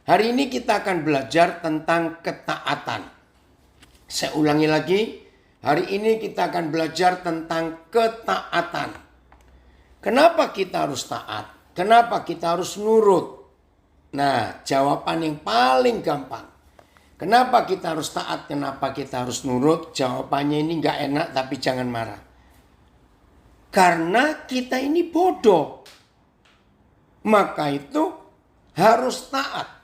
Hari ini kita akan belajar tentang ketaatan. Saya ulangi lagi, hari ini kita akan belajar tentang ketaatan. Kenapa kita harus taat? Kenapa kita harus nurut? Nah, jawaban yang paling gampang. Kenapa kita harus taat? Kenapa kita harus nurut? Jawabannya ini gak enak, tapi jangan marah. Karena kita ini bodoh. Maka itu harus taat.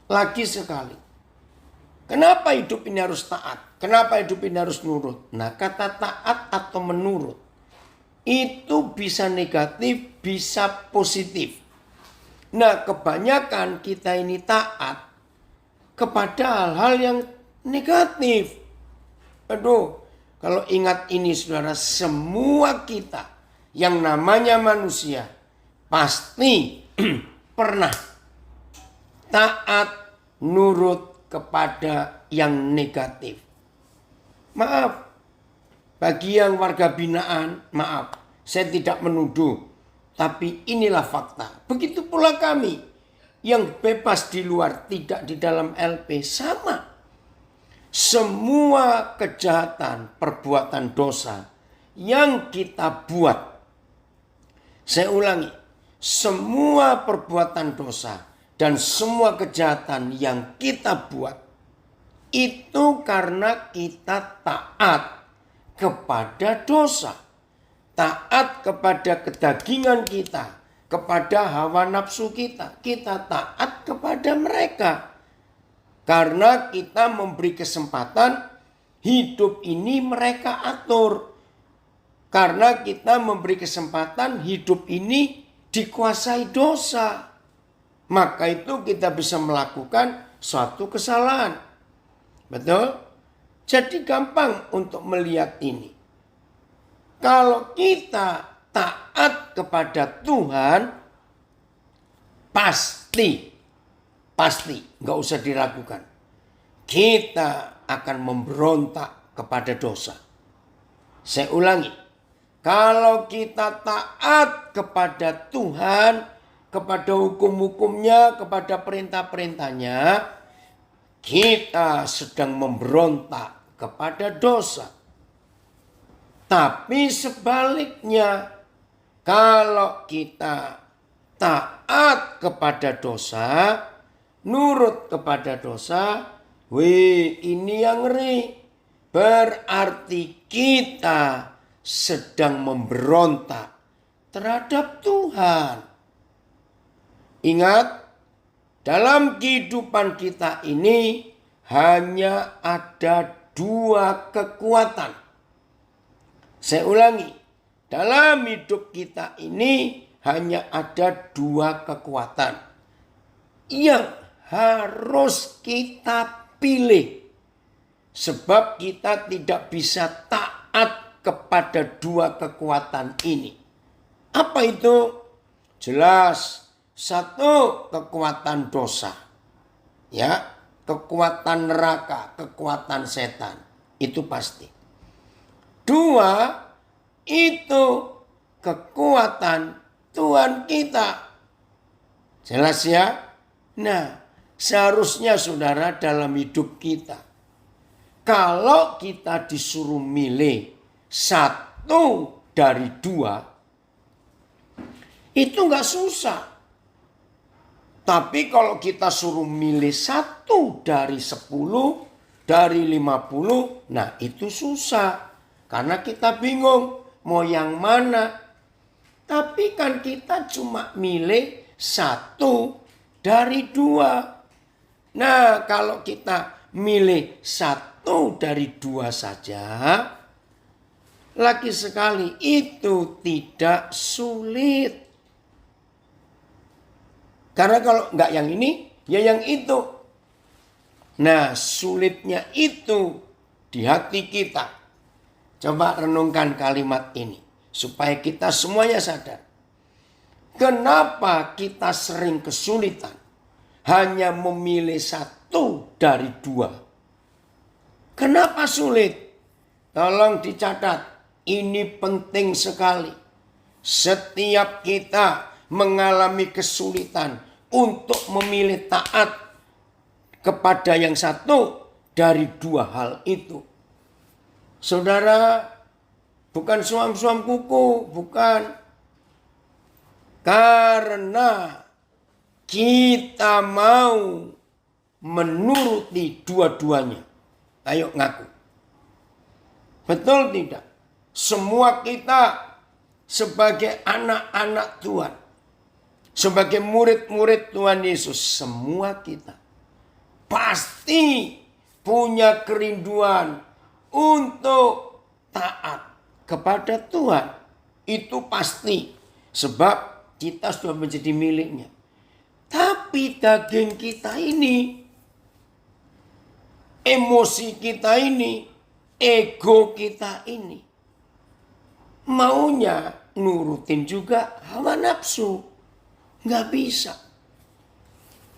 Lagi sekali. Kenapa hidup ini harus taat? Kenapa hidup ini harus nurut? Nah, kata taat atau menurut itu bisa negatif, bisa positif. Nah, kebanyakan kita ini taat kepada hal-hal yang negatif. Aduh, kalau ingat ini saudara, semua kita yang namanya manusia pasti pernah taat nurut kepada yang negatif. Maaf, bagi yang warga binaan, maaf, saya tidak menuduh. Tapi inilah fakta. Begitu pula kami yang bebas di luar, tidak di dalam LP, sama. Semua kejahatan, perbuatan dosa yang kita buat. Saya ulangi, semua perbuatan dosa dan semua kejahatan yang kita buat itu karena kita taat kepada dosa. Taat kepada kedagingan kita, kepada hawa nafsu kita. Kita taat kepada mereka. Karena kita memberi kesempatan hidup ini mereka atur. Karena kita memberi kesempatan hidup ini dikuasai dosa. Maka itu kita bisa melakukan suatu kesalahan. Betul? Jadi gampang untuk melihat ini. Kalau kita taat kepada Tuhan, pasti, nggak usah diragukan. Kita akan memberontak kepada dosa. Saya ulangi, kalau kita taat kepada Tuhan, kepada hukum-hukumnya, kepada perintah-perintahnya, kita sedang memberontak kepada dosa. Tapi sebaliknya, kalau kita taat kepada dosa, nurut kepada dosa, ini yang ngeri. Berarti kita sedang memberontak terhadap Tuhan. Ingat, dalam kehidupan kita ini hanya ada dua kekuatan. Saya ulangi, dalam hidup kita ini hanya ada dua kekuatan yang harus kita pilih. Sebab kita tidak bisa taat kepada dua kekuatan ini. Apa itu? Jelas, satu kekuatan dosa. Ya, kekuatan neraka, kekuatan setan. Itu pasti. Dua, itu kekuatan Tuhan kita. Jelas ya? Nah, seharusnya saudara dalam hidup kita, kalau kita disuruh milih satu dari dua, itu nggak susah. Tapi kalau kita suruh milih satu dari 10, dari 50, nah itu susah. Karena kita bingung mau yang mana. Tapi kan kita cuma milih satu dari dua. Nah, kalau kita milih satu dari dua saja, lagi sekali itu tidak sulit. Karena kalau nggak yang ini, ya yang itu. Nah, sulitnya itu di hati kita. Coba renungkan kalimat ini supaya kita semuanya sadar. Kenapa kita sering kesulitan hanya memilih satu dari dua? Kenapa sulit? Tolong dicatat, ini penting sekali. Setiap kita mengalami kesulitan, untuk memilih taat kepada yang satu dari dua hal itu. Saudara, bukan suam-suam kuku, bukan. Karena kita mau menuruti dua-duanya. Ayo ngaku. Betul tidak? Semua kita sebagai anak-anak Tuhan, sebagai murid-murid Tuhan Yesus, semua kita pasti punya kerinduan untuk taat kepada Tuhan. Itu pasti, sebab kita sudah menjadi miliknya. Tapi daging kita ini, emosi kita ini, ego kita ini, maunya nurutin juga hawa nafsu. Nggak bisa.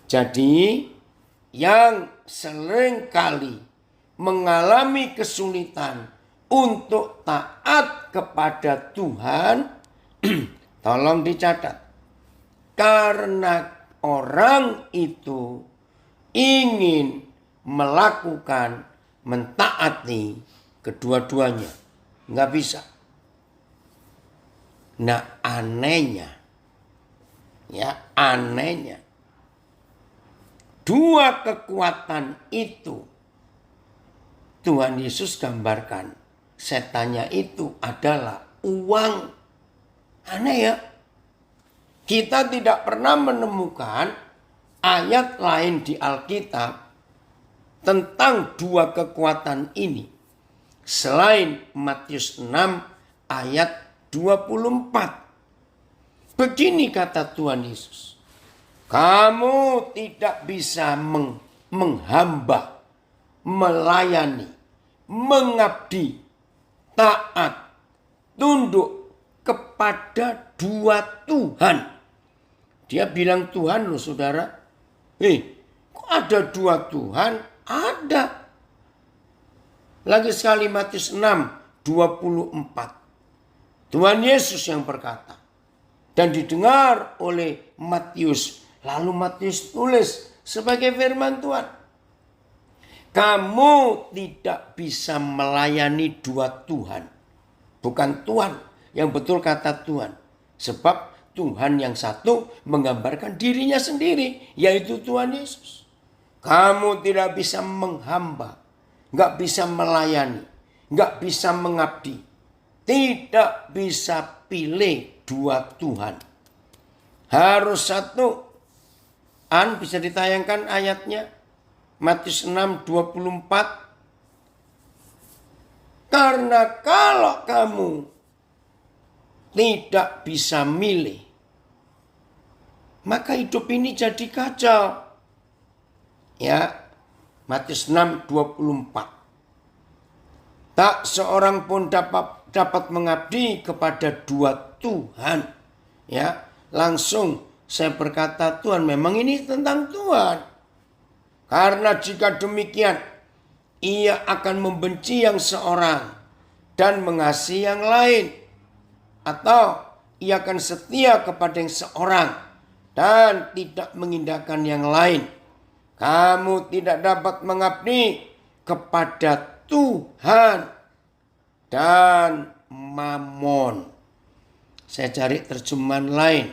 Jadi yang seringkali mengalami kesulitan untuk taat kepada Tuhan, tolong dicatat. Karena orang itu ingin melakukan, mentaati kedua-duanya. Nggak bisa. Nah anehnya, dua kekuatan itu Tuhan Yesus gambarkan. Setannya itu adalah uang. Aneh ya. Kita tidak pernah menemukan ayat lain di Alkitab tentang dua kekuatan ini selain Matius 6 ayat 24. Begini kata Tuhan Yesus. Kamu tidak bisa menghamba, melayani, mengabdi, taat, tunduk kepada dua Tuhan. Dia bilang Tuhan loh saudara. Kok ada dua Tuhan? Ada. Lagi sekali Matius 6, 24. Tuhan Yesus yang berkata. Dan didengar oleh Matius. Lalu Matius tulis sebagai firman Tuhan. Kamu tidak bisa melayani dua Tuhan. Bukan Tuhan. Yang betul kata Tuhan. Sebab Tuhan yang satu menggambarkan dirinya sendiri. Yaitu Tuhan Yesus. Kamu tidak bisa menghamba. Nggak bisa melayani. Nggak bisa mengabdi. Tidak bisa pilih dua Tuhan. Harus satu. Bisa ditayangkan ayatnya. Matius 6, 24. Karena kalau kamu tidak bisa milih, maka hidup ini jadi kacau. Ya, Matius 6, 24. Tak seorang pun dapat mengabdi kepada dua Tuhan. Ya, langsung saya berkata Tuhan, memang ini tentang Tuhan. Karena jika demikian, ia akan membenci yang seorang dan mengasihi yang lain. Atau ia akan setia kepada yang seorang dan tidak mengindahkan yang lain. Kamu tidak dapat mengabdi kepada Tuhan dan Mammon. Saya cari terjemahan lain.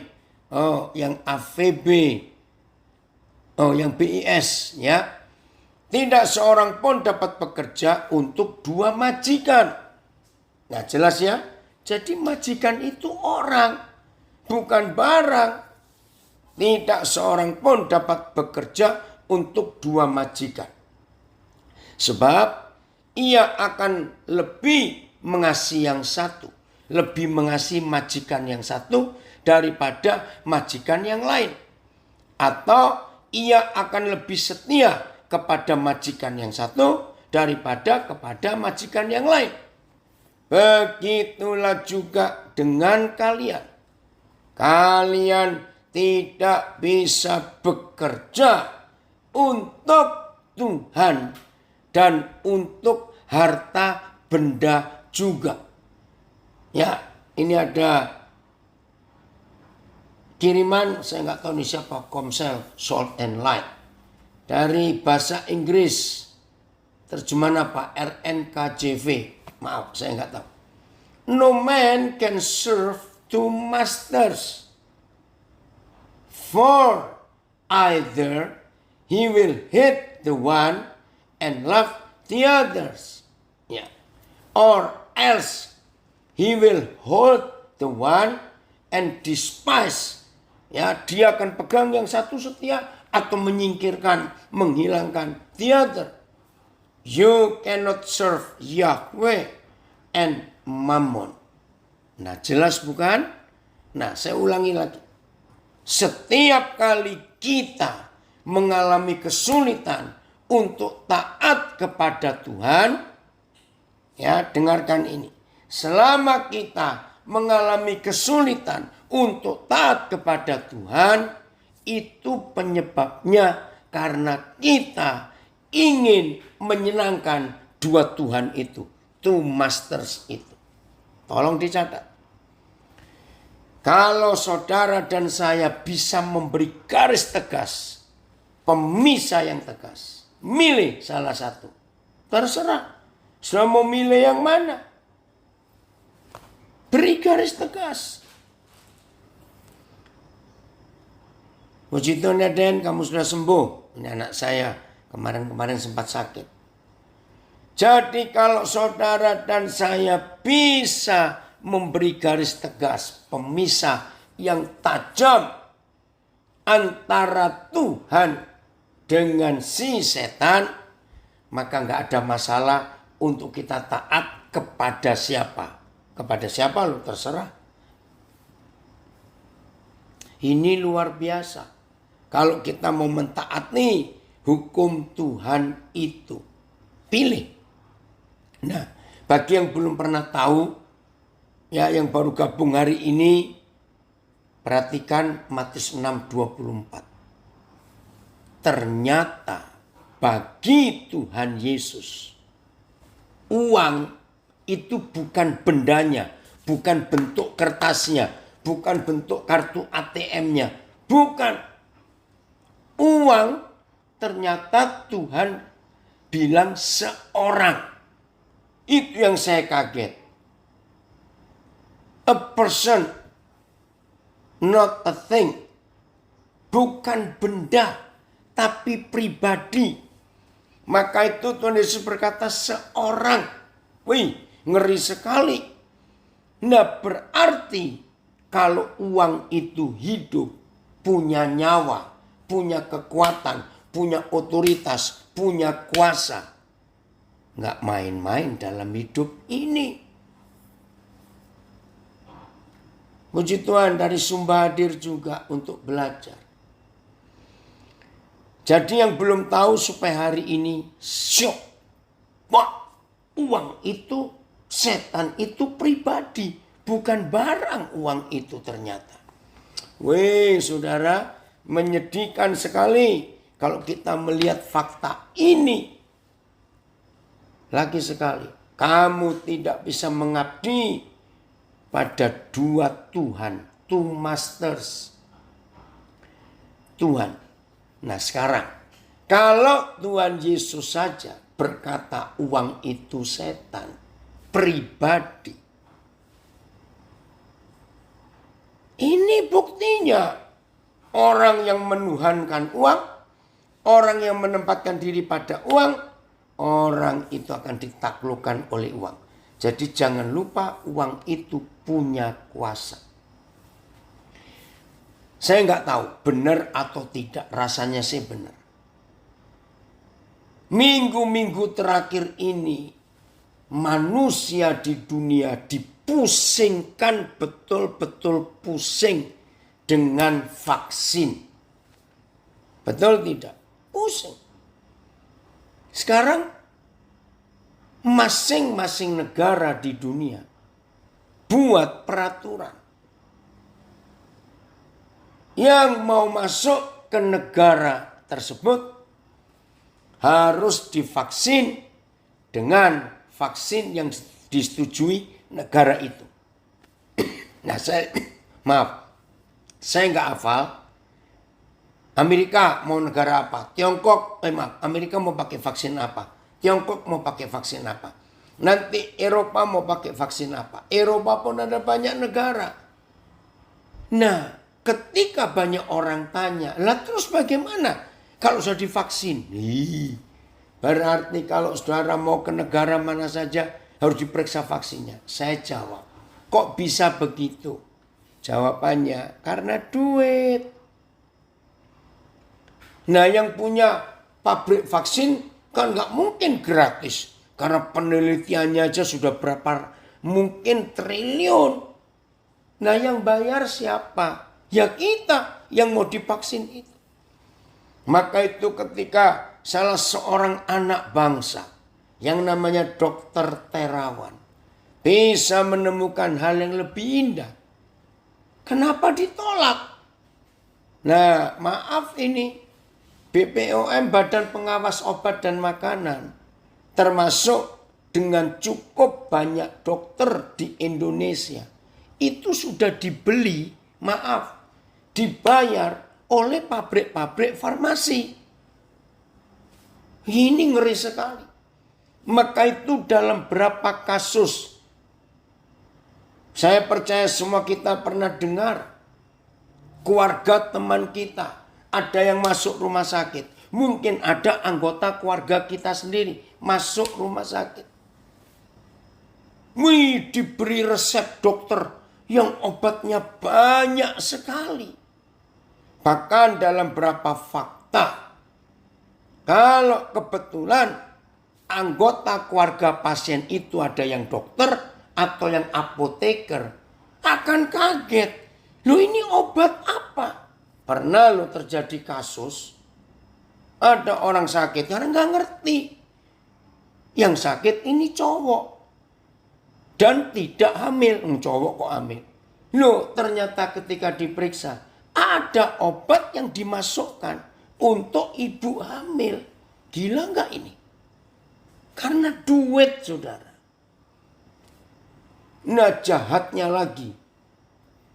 Yang AVB. Yang BIS ya. Tidak seorang pun dapat bekerja untuk dua majikan. Nah jelas ya. Jadi majikan itu orang, bukan barang. Tidak seorang pun dapat bekerja untuk dua majikan. Sebab ia akan lebih mengasihi yang satu. Lebih mengasihi majikan yang satu daripada majikan yang lain. Atau ia akan lebih setia kepada majikan yang satu daripada kepada majikan yang lain. Begitulah juga dengan kalian. Kalian tidak bisa bekerja untuk Tuhan dan untuk harta benda juga. Ya, ini ada kiriman, saya nggak tahu ini siapa, Komsel, Salt and Light. Dari bahasa Inggris, terjemahan apa? RNKJV. Maaf, saya nggak tahu. No man can serve two masters. For either he will hate the one and love the others. Ya. Or else he will hold the one and despise. Ya, dia akan pegang yang satu setia atau menyingkirkan, menghilangkan the other. You cannot serve Yahweh and Mammon. Nah, jelas bukan? Nah, saya ulangi lagi. Setiap kali kita mengalami kesulitan untuk taat kepada Tuhan, ya, dengarkan ini. Selama kita mengalami kesulitan untuk taat kepada Tuhan, itu penyebabnya karena kita ingin menyenangkan dua Tuhan itu, two masters itu. Tolong dicatat. Kalau saudara dan saya bisa memberi garis tegas, pemisah yang tegas, milih salah satu. Terserah, sudah mau milih yang mana? Beri garis tegas. Puji Tuhan ya Den, kamu sudah sembuh. Ini anak saya kemarin sempat sakit. Jadi kalau saudara dan saya bisa memberi garis tegas, pemisah yang tajam antara Tuhan dengan si setan, maka nggak ada masalah untuk kita taat kepada siapa. Kepada siapa lu terserah. Ini luar biasa. Kalau kita mau mentaati hukum Tuhan itu, pilih. Nah, bagi yang belum pernah tahu, ya, yang baru gabung hari ini, perhatikan Matius 6:24. Ternyata bagi Tuhan Yesus, uang itu bukan bendanya, bukan bentuk kertasnya, bukan bentuk kartu ATM-nya, bukan. Uang ternyata Tuhan bilang seorang. Itu yang saya kaget. A person, not a thing. Bukan benda, tapi pribadi. Maka itu Tuhan Yesus berkata seorang. Wih, ngeri sekali. Nah, berarti kalau uang itu hidup, punya nyawa, punya kekuatan, punya otoritas, punya kuasa. Nggak main-main dalam hidup ini. Puji Tuhan, dari Sumba hadir juga untuk belajar. Jadi yang belum tahu supaya hari ini syok. Wah, uang itu, setan itu pribadi, bukan barang uang itu ternyata. Weh, saudara, menyedihkan sekali kalau kita melihat fakta ini. Lagi sekali, kamu tidak bisa mengabdi pada dua Tuhan, two masters. Tuhan. Nah sekarang, kalau Tuhan Yesus saja berkata uang itu setan, pribadi. Ini buktinya. Orang yang menuhankan uang, orang yang menempatkan diri pada uang, orang itu akan ditaklukkan oleh uang. Jadi jangan lupa uang itu punya kuasa. Saya nggak tahu benar atau tidak, rasanya sih benar. Minggu-minggu terakhir ini manusia di dunia dipusingkan, betul-betul pusing dengan vaksin. Betul tidak? Pusing. Sekarang masing-masing negara di dunia buat peraturan. Yang mau masuk ke negara tersebut harus divaksin dengan vaksin yang disetujui negara itu. Nah, Saya nggak hafal. Amerika mau negara apa? Tiongkok, Amerika mau pakai vaksin apa? Tiongkok mau pakai vaksin apa? Nanti Eropa mau pakai vaksin apa? Eropa pun ada banyak negara. Nah, ketika banyak orang tanya, lah terus bagaimana kalau sudah divaksin? Berarti kalau saudara mau ke negara mana saja harus diperiksa vaksinnya. Saya jawab, kok bisa begitu? Jawabannya, karena duit. Nah, yang punya pabrik vaksin kan nggak mungkin gratis. Karena penelitiannya aja sudah berapa mungkin triliun. Nah, yang bayar siapa? Ya kita yang mau divaksin itu. Maka itu ketika salah seorang anak bangsa yang namanya Dokter Terawan bisa menemukan hal yang lebih indah, kenapa ditolak? Nah, maaf ini BPOM, Badan Pengawas Obat dan Makanan, termasuk dengan cukup banyak dokter di Indonesia, itu sudah dibeli, dibayar oleh pabrik-pabrik farmasi. Ini ngeri sekali. Maka itu dalam berapa kasus, saya percaya semua kita pernah dengar, keluarga teman kita ada yang masuk rumah sakit. Mungkin ada anggota keluarga kita sendiri masuk rumah sakit. Diberi resep dokter yang obatnya banyak sekali. Bahkan dalam beberapa fakta, kalau kebetulan anggota keluarga pasien itu ada yang dokter atau yang apoteker, akan kaget. Loh, ini obat apa? Pernah lo terjadi kasus, ada orang sakit karena nggak ngerti. Yang sakit ini cowok dan tidak hamil. Cowok kok hamil? Loh, ternyata ketika diperiksa ada obat yang dimasukkan untuk ibu hamil. Gila nggak ini? Karena duit, saudara. Nah, jahatnya lagi,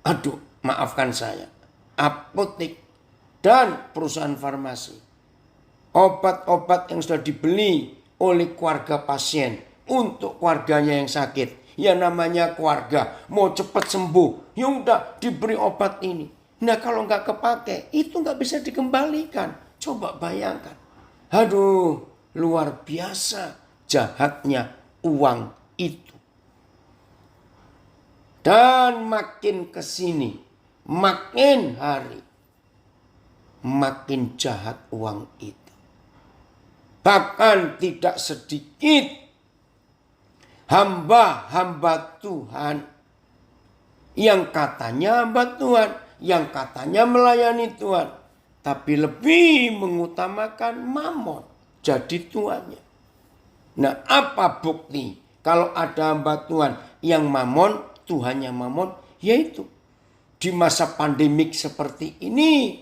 aduh, maafkan saya, apotek dan perusahaan farmasi, obat-obat yang sudah dibeli oleh keluarga pasien untuk keluarganya yang sakit. Ya namanya keluarga mau cepat sembuh, ya udah diberi obat ini. Nah, kalau nggak kepake itu nggak bisa dikembalikan. Coba bayangkan. Aduh, luar biasa jahatnya uang itu. Dan makin kesini, makin hari, makin jahat uang itu. Bahkan tidak sedikit hamba-hamba Tuhan yang katanya hamba Tuhan, yang katanya melayani Tuhan, tapi lebih mengutamakan mamon jadi tuannya. Nah, apa bukti kalau ada hamba Tuhan yang mamon, Tuhannya mamon? Yaitu di masa pandemik seperti ini,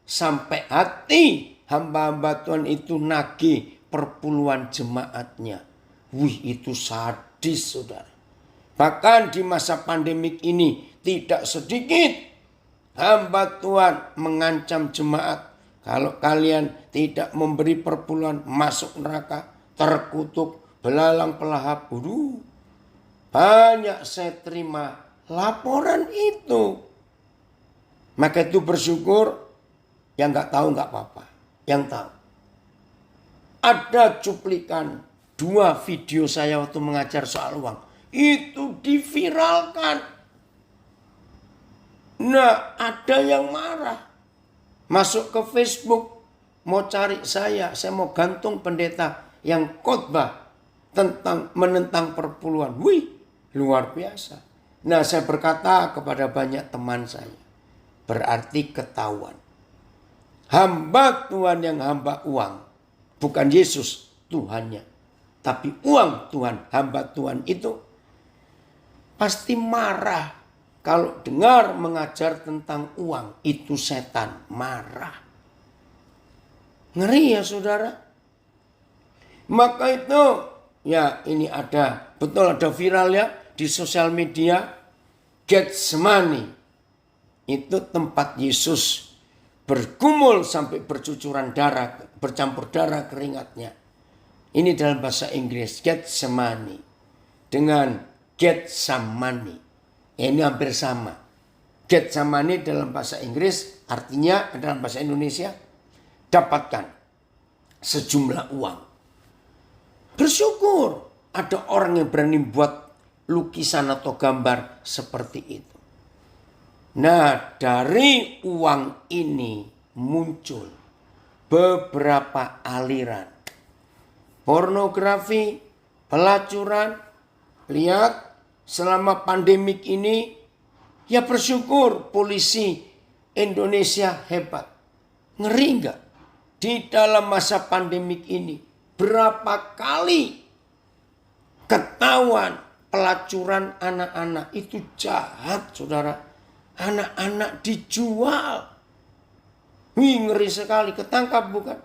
sampai hati hamba-hamba Tuhan itu nagih perpuluhan jemaatnya. Wih, itu sadis, saudara. Bahkan di masa pandemik ini tidak sedikit hamba Tuhan mengancam jemaat. Kalau kalian tidak memberi perpuluhan, masuk neraka, terkutuk, belalang pelahap. Banyak saya terima laporan itu. Maka itu bersyukur, yang nggak tahu nggak apa-apa. Yang tahu. Ada cuplikan 2 video saya waktu mengajar soal uang. Itu diviralkan. Nah, ada yang marah. Masuk ke Facebook, mau cari saya mau gantung pendeta yang khotbah tentang menentang perpuluhan. Wih, luar biasa. Nah, saya berkata kepada banyak teman saya, berarti ketahuan. Hamba Tuhan yang hamba uang, bukan Yesus Tuhannya, tapi uang Tuhan, hamba Tuhan itu pasti marah kalau dengar mengajar tentang uang. Itu setan, marah. Ngeri ya, saudara. Maka itu, ya ini ada, betul ada viral ya di sosial media, Getsemani. itu tempat Yesus bergumul sampai bercucuran darah, bercampur darah keringatnya. Ini dalam bahasa Inggris, Getsemani dengan Getsamani. Ini hampir sama. Getsemani dalam bahasa Inggris artinya dalam bahasa Indonesia dapatkan sejumlah uang. Bersyukur ada orang yang berani buat lukisan atau gambar seperti itu. Nah, dari uang ini muncul beberapa aliran. Pornografi, pelacuran. Lihat, selama pandemik ini, ya bersyukur polisi Indonesia hebat. Ngeri enggak? Di dalam masa pandemik ini, berapa kali ketahuan pelacuran anak-anak. Itu jahat, saudara. Anak-anak dijual. Wih, ngeri sekali. Ketangkap bukan?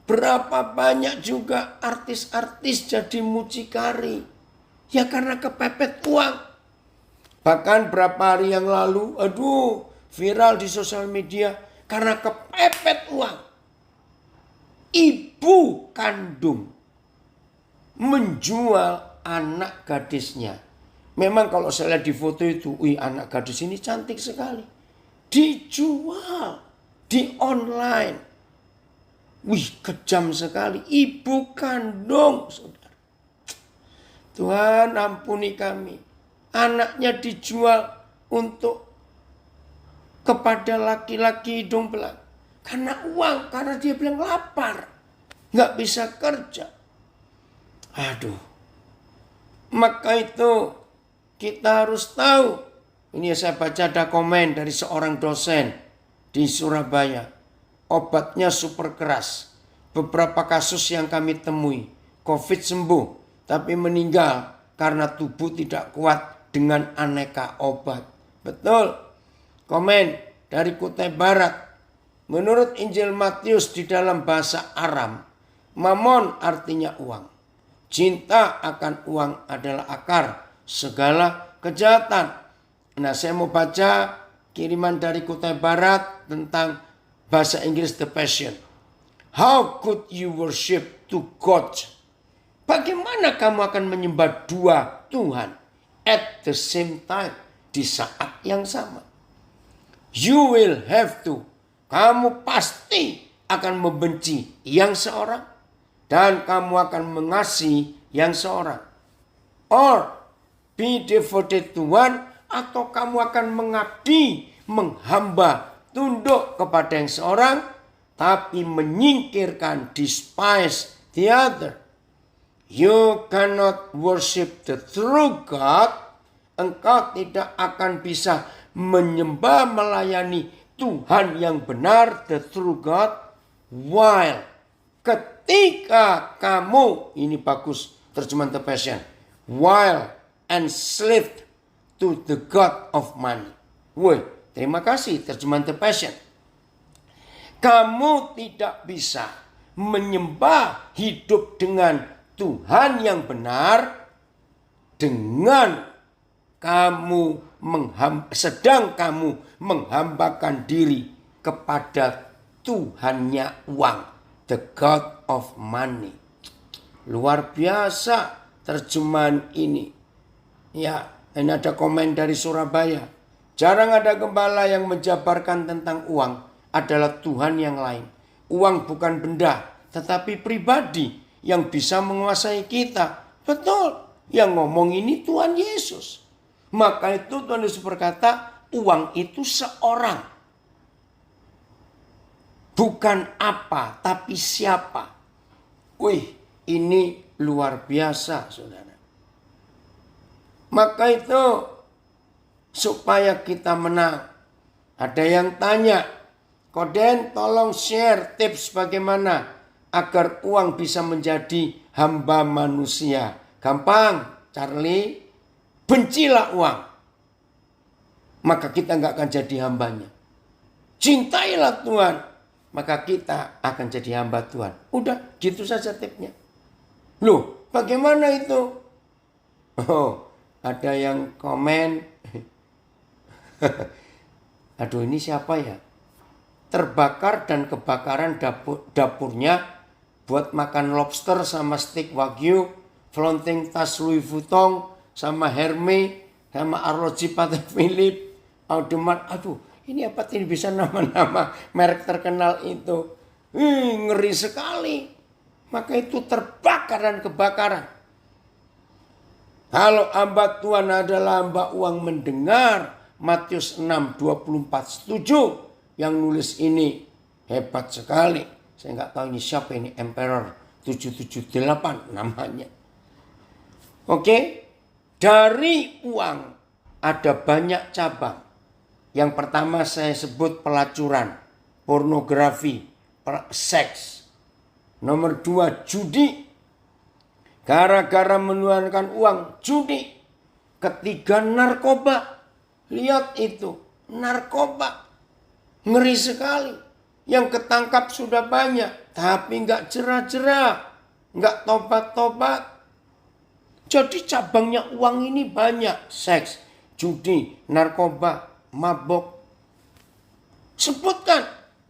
Berapa banyak juga artis-artis jadi mucikari. Ya karena kepepet uang. Bahkan berapa hari yang lalu, viral di sosial media. Karena kepepet uang. Ibu kandung menjual anak gadisnya. Memang kalau saya lihat di foto itu, anak gadis ini cantik sekali. Dijual di online. Wih, kejam sekali. Ibu kandung, saudara. Tuhan ampuni kami. Anaknya dijual untuk kepada laki-laki hidung belang. Karena uang, karena dia bilang lapar. Nggak bisa kerja. Aduh. Maka itu kita harus tahu. Ini saya baca ada komen dari seorang dosen di Surabaya. Obatnya super keras. Beberapa kasus yang kami temui. COVID sembuh. Tapi meninggal karena tubuh tidak kuat dengan aneka obat. Betul. Komen dari Kutai Barat. Menurut Injil Matius di dalam bahasa Aram. Mamon artinya uang. Cinta akan uang adalah akar segala kejahatan. Nah, saya mau baca kiriman dari Kutai Barat tentang bahasa Inggris The Passion. How could you worship two gods? Bagaimana kamu akan menyembah dua Tuhan at the same time, di saat yang sama? You will have to. Kamu pasti akan membenci yang seorang dan kamu akan mengasihi yang seorang. Or be devoted to one, atau kamu akan mengabdi, menghamba, tunduk kepada yang seorang, tapi menyingkirkan, despise the other. You cannot worship the true God. Engkau tidak akan bisa menyembah, melayani Tuhan yang benar, the true God, while ketika kamu, ini bagus terjemahan The Passion, while enslaved to the God of money. Woi, terima kasih terjemahan The Passion. Kamu tidak bisa menyembah, hidup dengan Tuhan yang benar dengan sedang kamu menghambakan diri kepada Tuhannya uang, the God of money. Luar biasa terjemahan ini. Ya, ini ada komen dari Surabaya. Jarang ada gembala yang menjabarkan tentang uang adalah Tuhan yang lain. Uang bukan benda, tetapi pribadi yang bisa menguasai kita. Betul, yang ngomong ini Tuhan Yesus. Maka itu Tuhan Yesus berkata, uang itu seorang. Bukan apa, tapi siapa. Wih, ini luar biasa, saudara. Maka itu supaya kita menang. Ada yang tanya, Koden tolong share tips bagaimana agar uang bisa menjadi hamba manusia. Gampang, Charlie. Bencilah uang. Maka kita nggak akan jadi hambanya. Cintailah Tuhan. Maka kita akan jadi hamba Tuhan. Udah, gitu saja tipsnya. Loh, bagaimana itu? Oh, ada yang komen. Aduh, ini siapa ya? Terbakar dan kebakaran dapurnya buat makan lobster sama steak wagyu, flaunting tas Louis Vuitton sama Hermes sama arloji Patek Philippe, Audemars. Aduh, ini apa ini bisa nama-nama merek terkenal itu? Ngeri sekali. Maka itu terbakar dan kebakaran. Kalau hamba Tuhan adalah hamba uang mendengar, Matius 6:24 setuju. Yang nulis ini hebat sekali. Saya nggak tahu ini siapa ini, Emperor 778 namanya. Oke, dari uang ada banyak cabang. Yang pertama saya sebut pelacuran, pornografi, seks. Nomor 2 judi. Gara-gara menuangkan uang judi. Ketiga narkoba. Lihat itu, narkoba. Ngeri sekali. Yang ketangkap sudah banyak, tapi nggak jerah-jerah, nggak tobat-tobat. Jadi cabangnya uang ini banyak. Seks, judi, narkoba, mabok. Sebutkan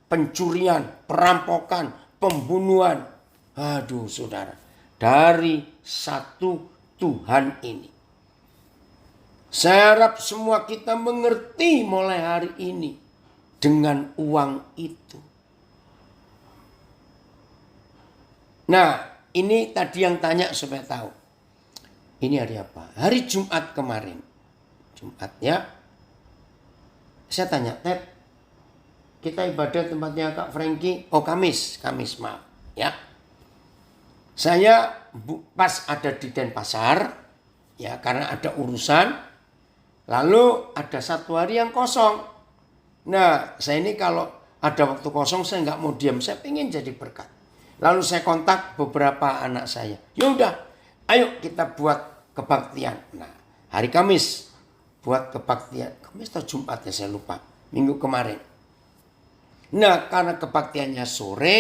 pencurian, perampokan, pembunuhan. Aduh saudara, dari satu Tuhan ini. Saya harap semua kita mengerti mulai hari ini dengan uang itu. Nah, ini tadi yang tanya supaya tahu. Ini hari apa? Hari Jumat kemarin. Jumat ya. Saya tanya, Ted, kita ibadah tempatnya Kak Frankie. Oh, Kamis maaf ya. Saya pas ada di Denpasar ya, karena ada urusan. Lalu ada satu hari yang kosong. Nah, saya ini kalau ada waktu kosong saya nggak mau diam, saya pengen jadi berkat. Lalu saya kontak beberapa anak saya. Yaudah, ayo kita buat kebaktian. Nah, hari Kamis buat kebaktian. Kamis atau Jumat ya saya lupa. Minggu kemarin. Nah, karena kebaktiannya sore,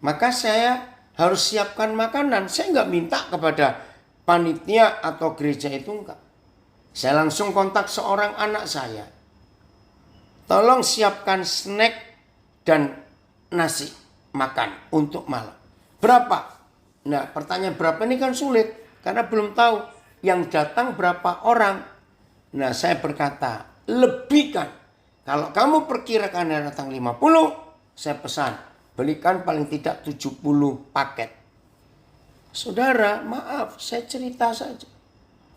maka saya harus siapkan makanan. Saya nggak minta kepada panitia atau gereja itu enggak. Saya langsung kontak seorang anak saya. Tolong siapkan snack dan nasi makan untuk malam. Berapa? Nah, pertanyaan berapa ini kan sulit. Karena belum tahu yang datang berapa orang. Nah, saya berkata, lebihkan. Kalau kamu perkirakan yang datang 50, saya pesan. Belikan paling tidak 70 paket. Saudara, maaf, saya cerita saja.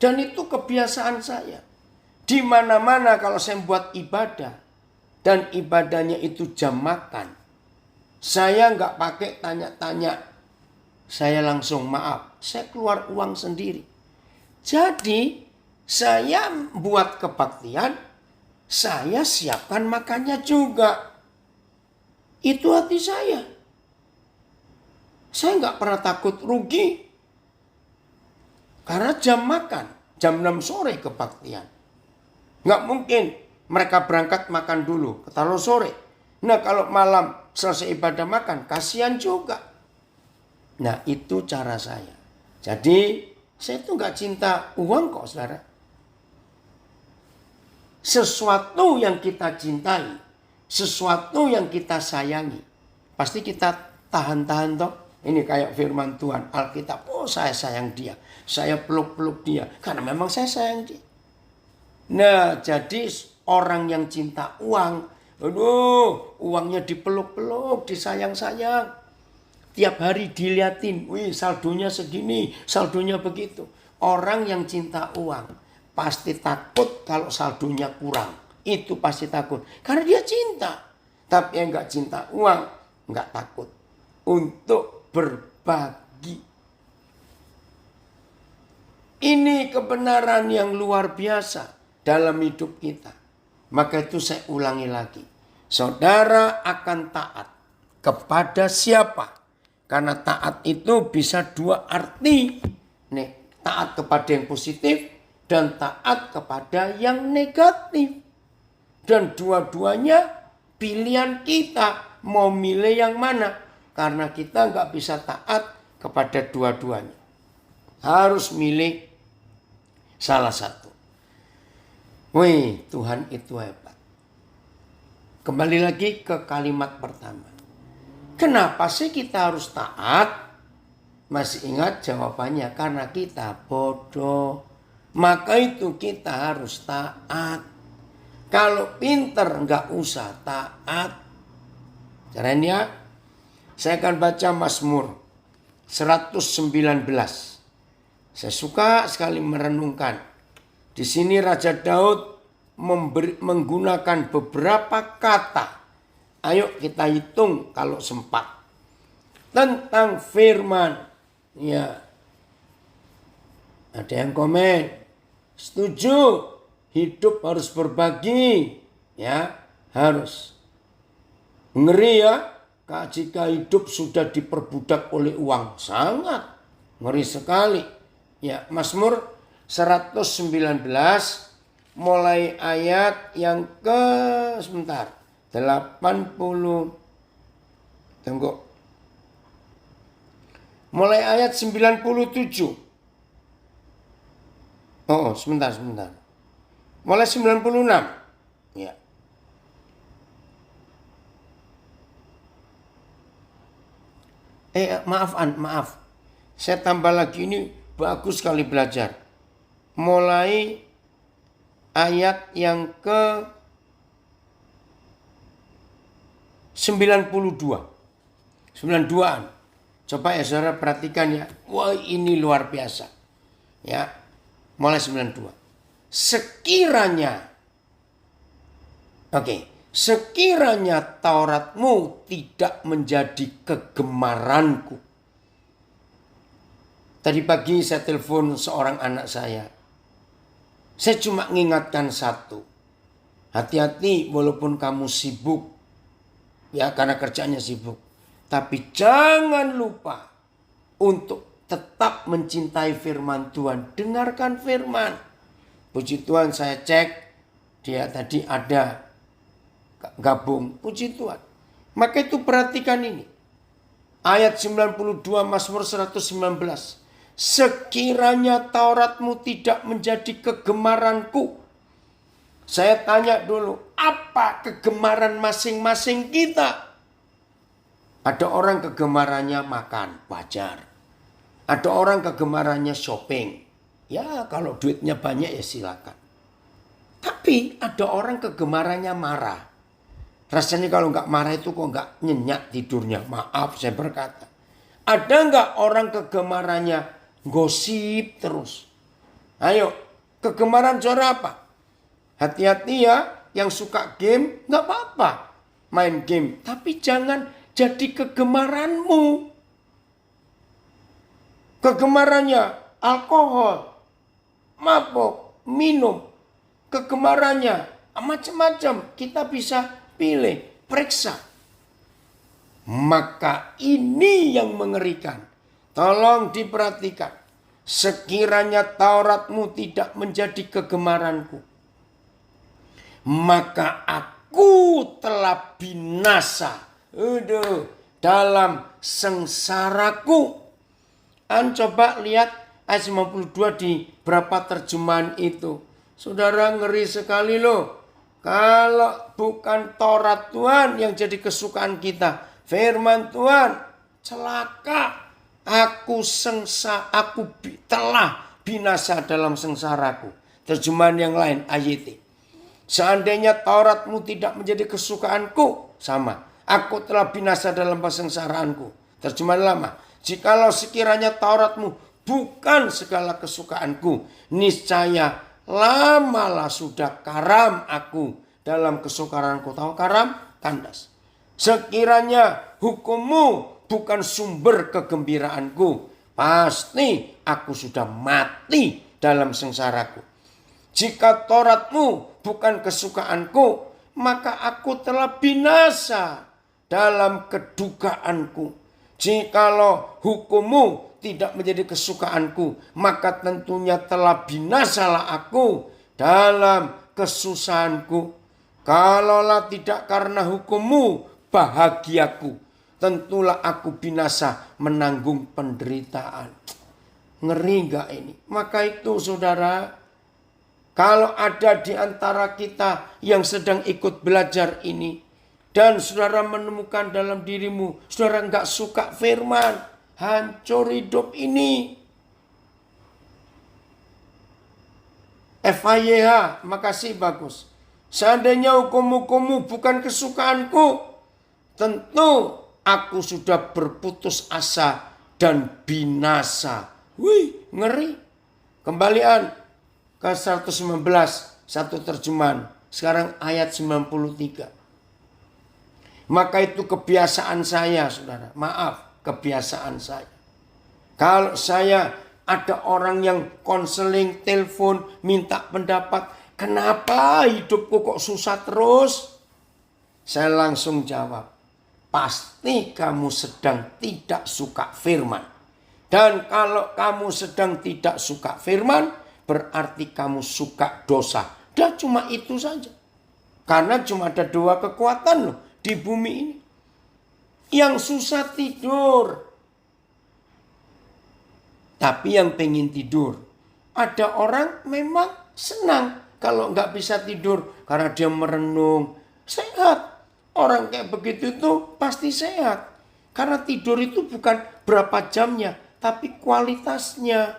Dan itu kebiasaan saya. Di mana-mana kalau saya buat ibadah. Dan ibadahnya itu jam makan. Saya nggak pakai tanya-tanya. Saya langsung maaf. Saya keluar uang sendiri. Jadi saya buat kebaktian. Saya siapkan makannya juga. Itu hati saya. Saya nggak pernah takut rugi. Karena jam makan. Jam 6 sore kebaktian. Nggak mungkin. Mereka berangkat makan dulu, taruh sore. Nah kalau malam selesai ibadah makan, kasihan juga. Nah itu cara saya. Jadi saya itu nggak cinta uang kok saudara. Sesuatu yang kita cintai, sesuatu yang kita sayangi, pasti kita tahan-tahan toh. Ini kayak firman Tuhan, Alkitab, oh saya sayang dia, saya peluk-peluk dia, karena memang saya sayang dia. Nah jadi orang yang cinta uang, aduh, uangnya dipeluk-peluk, disayang-sayang. Tiap hari diliatin, wih saldonya segini, saldonya begitu. Orang yang cinta uang pasti takut kalau saldonya kurang. Itu pasti takut, karena dia cinta. Tapi yang gak cinta uang, gak takut untuk berbagi. Ini kebenaran yang luar biasa dalam hidup kita. Maka itu saya ulangi lagi. Saudara akan taat kepada siapa? Karena taat itu bisa dua arti. Nih, taat kepada yang positif dan taat kepada yang negatif. Dan dua-duanya pilihan kita. Mau milih yang mana? Karena kita nggak bisa taat kepada dua-duanya. Harus milih salah satu. Wih, Tuhan itu hebat. Kembali lagi ke kalimat pertama. Kenapa sih kita harus taat? Masih ingat jawabannya? Karena kita bodoh. Maka itu kita harus taat. Kalau pinter nggak usah taat. Keren ya? Saya akan baca Mazmur 119. Saya suka sekali merenungkan. Di sini Raja Daud menggunakan beberapa kata. Ayo kita hitung kalau sempat. Tentang firman. Ya. Ada yang komen. Setuju. Hidup harus berbagi. Ya. Harus. Ngeri ya. Jika hidup sudah diperbudak oleh uang. Sangat. Ngeri sekali. Ya. Mazmur 119. Mulai ayat yang sebentar. 80. Tunggu. Mulai ayat 97. Oh, sebentar. Mulai 96. Ya. Maaf. Saya tambah lagi, ini bagus sekali belajar. Mulai ayat yang ke 92-an. Coba ya saudara perhatikan ya. Wah, ini luar biasa. Ya. Mulai 92. Sekiranya Tauratmu tidak menjadi kegemaranku. Tadi pagi saya telepon seorang anak saya. Saya cuma mengingatkan satu. Hati-hati walaupun kamu sibuk. Ya, karena kerjanya sibuk. Tapi jangan lupa untuk tetap mencintai firman Tuhan. Dengarkan firman. Puji Tuhan, saya cek. Dia tadi ada gabung. Puji Tuhan. Maka itu perhatikan ini. Ayat 92 Mazmur 119. Sekiranya Tauratmu tidak menjadi kegemaranku. Saya tanya dulu, apa kegemaran masing-masing kita? Ada orang kegemarannya makan, wajar. Ada orang kegemarannya shopping. Ya, kalau duitnya banyak ya silakan. Tapi ada orang kegemarannya marah. Rasanya kalau nggak marah itu kok nggak nyenyak tidurnya. Maaf saya berkata. Ada nggak orang kegemarannya gosip terus? Ayo, kegemaran saudara apa? Hati-hati ya, yang suka game nggak apa-apa main game. Tapi jangan jadi kegemaranmu. Kegemarannya alkohol, mabok, minum. Kegemarannya macam-macam. Kita bisa pilih, periksa. Maka ini yang mengerikan. Tolong diperhatikan. Sekiranya Tauratmu tidak menjadi kegemaranku, maka aku telah binasa dalam sengsaraku. Coba lihat ayat 52 di berapa terjemahan itu. Saudara, ngeri sekali loh. Kalau bukan Taurat Tuhan yang jadi kesukaan kita, firman Tuhan, celaka. Aku telah binasa dalam sengsaraku. Terjemahan yang lain ayat. Seandainya Tauratmu tidak menjadi kesukaanku, sama. Aku telah binasa dalam kesengsaraanku. Terjemahan lama. Jikalau sekiranya Tauratmu bukan segala kesukaanku, niscaya lamalah sudah karam aku dalam kesukaranku. Tahu karam? Kandas. Sekiranya hukummu bukan sumber kegembiraanku, pasti aku sudah mati dalam sengsaraku. Jika Tauratmu bukan kesukaanku, maka aku telah binasa dalam kedukaanku. Jikalau hukummu tidak menjadi kesukaanku, maka tentunya telah binasalah aku dalam kesusahanku. Kalaulah tidak karena hukummu bahagiaku, tentulah aku binasa menanggung penderitaan. Ngeri gak ini? Maka itu saudara, kalau ada di antara kita yang sedang ikut belajar ini, dan saudara menemukan dalam dirimu, saudara nggak suka firman, hancur hidup ini. FIYH, makasih bagus. Seandainya hukum-hukummu bukan kesukaanku, tentu aku sudah berputus asa dan binasa. Wih, ngeri. Kembalian ke 119, satu terjemahan. Sekarang ayat 93. Maka itu kebiasaan saya, saudara. Maaf, kebiasaan saya. Kalau saya ada orang yang konseling, telepon, minta pendapat. Kenapa hidupku kok susah terus? Saya langsung jawab. Pasti kamu sedang tidak suka firman. Dan kalau kamu sedang tidak suka firman, berarti kamu suka dosa. Dan cuma itu saja. Karena cuma ada dua kekuatan loh di bumi ini. Yang susah tidur. Tapi yang pengen tidur. Ada orang memang senang kalau nggak bisa tidur. Karena dia merenung. Sehat. Orang kayak begitu itu pasti sehat. Karena tidur itu bukan berapa jamnya. Tapi kualitasnya.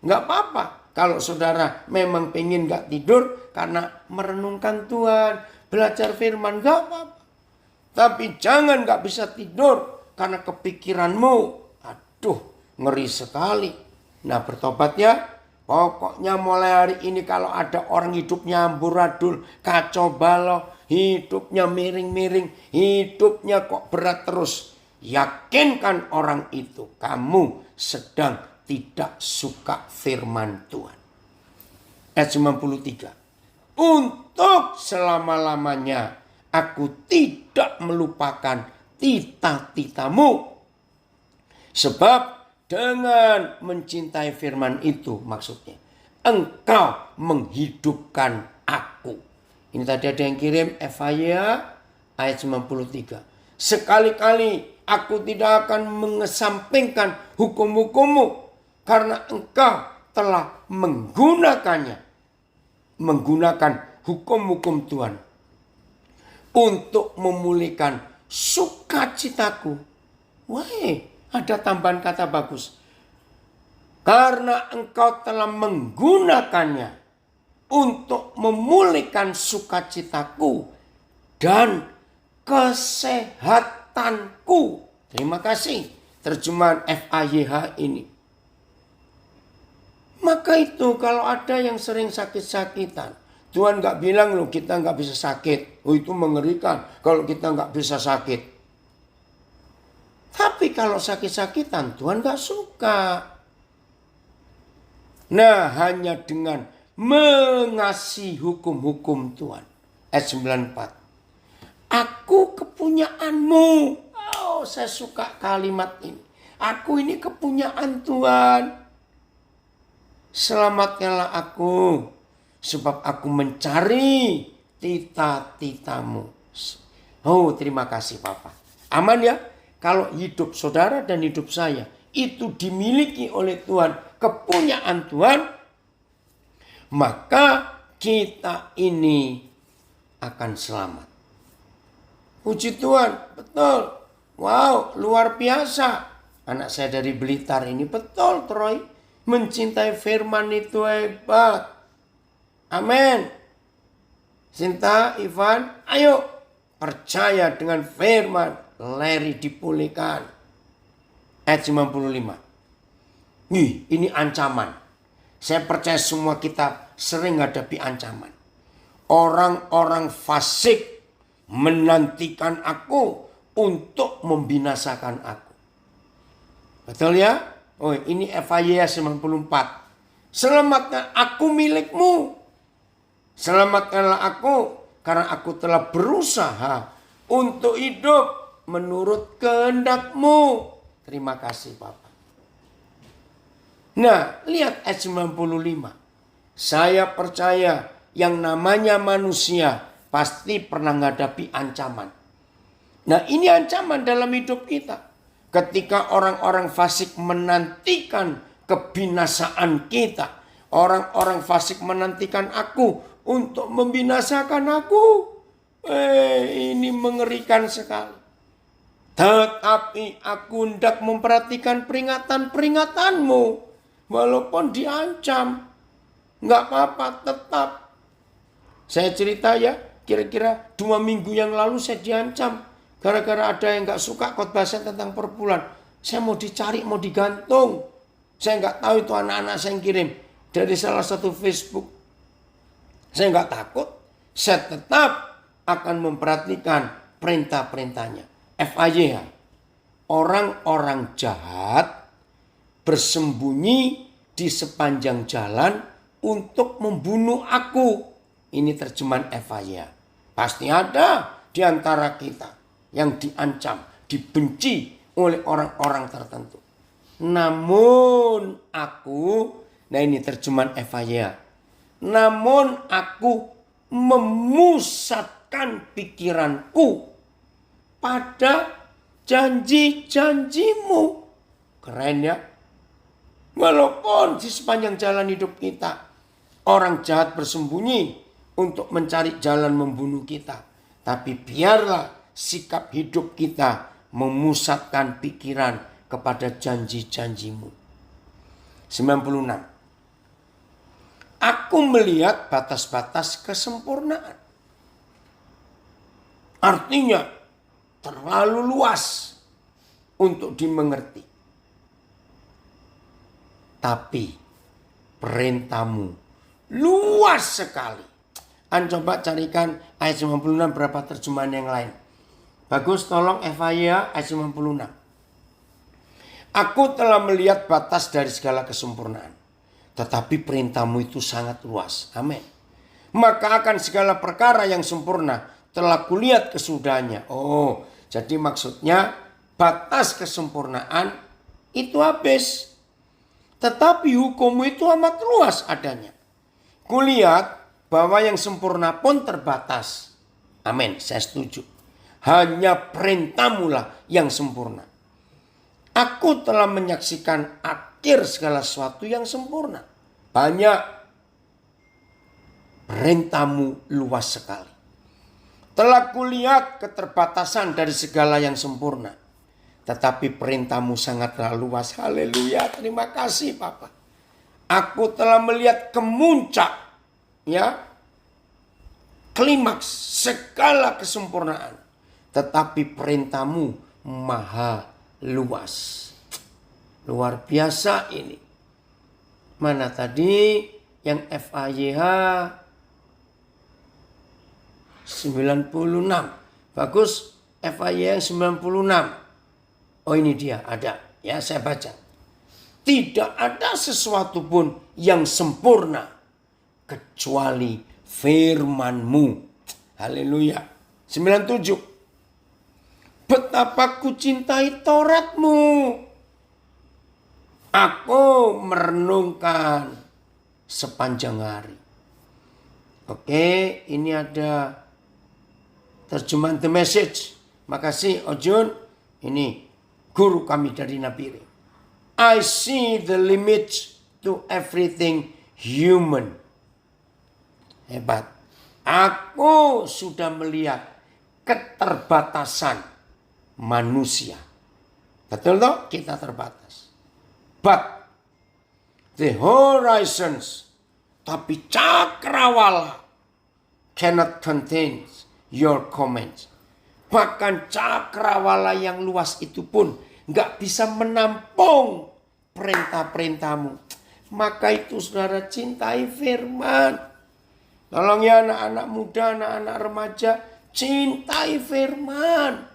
Nggak apa-apa. Kalau saudara memang pengen nggak tidur. Karena merenungkan Tuhan. Belajar firman. Nggak apa-apa. Tapi jangan nggak bisa tidur. Karena kepikiranmu. Aduh. Ngeri sekali. Nah, bertobat ya. Pokoknya mulai hari ini kalau ada orang hidupnya amburadul, kacau balau, hidupnya miring-miring, hidupnya kok berat terus. Yakinkan orang itu kamu sedang tidak suka firman Tuhan. Ayat 93. Untuk selama-lamanya aku tidak melupakan tita-titamu. Sebab dengan mencintai firman itu maksudnya. Engkau menghidupkan aku. Ini tadi ada yang kirim FIYH ayat 93. Sekali-kali aku tidak akan mengesampingkan hukum-hukummu. Karena engkau telah menggunakannya. Menggunakan hukum-hukum Tuhan. Untuk memulihkan sukacitaku. Wah. Ada tambahan kata bagus. Karena engkau telah menggunakannya untuk memulihkan sukacitaku dan kesehatanku. Terima kasih terjemahan FIYH ini. Maka itu kalau ada yang sering sakit-sakitan. Tuhan gak bilang loh kita gak bisa sakit. Oh itu mengerikan kalau kita gak bisa sakit. Tapi kalau sakit-sakitan Tuhan gak suka. Nah hanya dengan mengasihi hukum-hukum Tuhan. Ayat 94. Aku kepunyaanmu. Oh saya suka kalimat ini. Aku ini kepunyaan Tuhan. Selamatkanlah aku. Sebab aku mencari tita-titamu. Oh terima kasih Papa. Aman ya? Kalau hidup saudara dan hidup saya itu dimiliki oleh Tuhan, kepunyaan Tuhan, maka kita ini akan selamat. Puji Tuhan, betul. Wow, luar biasa. Anak saya dari Blitar ini betul, Troy. Mencintai firman itu hebat. Amin. Sinta, Ivan, ayo percaya dengan firman. Leri dipulihkan. Ayat 95. Ini ancaman. Saya percaya semua kita sering hadapi ancaman. Orang-orang fasik menantikan aku untuk membinasakan aku. Betul ya? Oh ini FIYH 94. Selamatkan aku milikmu. Selamatkanlah aku. Karena aku telah berusaha untuk hidup menurut kehendakmu. Terima kasih Bapak. Nah, lihat ayat 95. Saya percaya yang namanya manusia pasti pernah menghadapi ancaman. Nah, ini ancaman dalam hidup kita. Ketika orang-orang fasik menantikan kebinasaan kita. Orang-orang fasik menantikan aku untuk membinasakan aku. Ini mengerikan sekali. Tetapi aku hendak memperhatikan peringatan-peringatanmu. Walaupun diancam. Nggak apa-apa, tetap. Saya cerita ya, kira-kira 2 minggu yang lalu saya diancam. Gara-gara ada yang nggak suka khotbah saya tentang perpuluhan. Saya mau dicari, mau digantung. Saya nggak tahu itu anak-anak saya yang kirim. Dari salah satu Facebook. Saya nggak takut. Saya tetap akan memperhatikan perintah-perintahnya. FAYH. Orang-orang jahat bersembunyi di sepanjang jalan untuk membunuh aku. Ini terjemahan FAYH. Pasti ada di antara kita yang diancam, dibenci oleh orang-orang tertentu. Namun aku, nah ini terjemahan FAYH. Namun aku memusatkan pikiranku pada janji-janjimu. Keren ya. Walaupun di sepanjang jalan hidup kita orang jahat bersembunyi untuk mencari jalan membunuh kita. Tapi biarlah sikap hidup kita memusatkan pikiran kepada janji-janjimu. 96. Aku melihat batas-batas kesempurnaan. Artinya terlalu luas untuk dimengerti. Tapi perintahmu luas sekali. Coba carikan ayat 96 berapa terjemahan yang lain. Bagus, tolong FAYH ayat 96. Aku telah melihat batas dari segala kesempurnaan. Tetapi perintahmu itu sangat luas. Amin. Maka akan segala perkara yang sempurna telah kulihat kesudahannya. Oh, jadi maksudnya batas kesempurnaan itu habis. Tetapi hukummu itu amat luas adanya. Kulihat bahwa yang sempurna pun terbatas. Amin, saya setuju. Hanya perintahmu lah yang sempurna. Aku telah menyaksikan akhir segala sesuatu yang sempurna. Banyak. Perintahmu luas sekali. Telah kulihat keterbatasan dari segala yang sempurna. Tetapi perintahmu sangatlah luas. Haleluya, terima kasih Papa. Aku telah melihat kemuncak, ya, klimaks segala kesempurnaan. Tetapi perintahmu maha luas. Luar biasa ini. Mana tadi yang FAYH 96. Bagus, FAYH 96. Oh ini dia, ada. Ya saya baca. Tidak ada sesuatu pun yang sempurna kecuali firman-Mu. Haleluya. 97. Betapa ku cintai Taurat-Mu. Aku merenungkan sepanjang hari. Oke, ini ada terjemahan The Message. Makasih Ojun. Ini guru kami dari Nabire. I see the limits to everything human. Hebat. Aku sudah melihat keterbatasan manusia. Betul toh? Kita terbatas. But the horizons, tapi cakrawala cannot contain your comments. Bahkan cakrawala yang luas itu pun gak bisa menampung perintah-perintahmu. Maka itu saudara cintai firman. Tolong ya anak-anak muda, anak-anak remaja, cintai firman.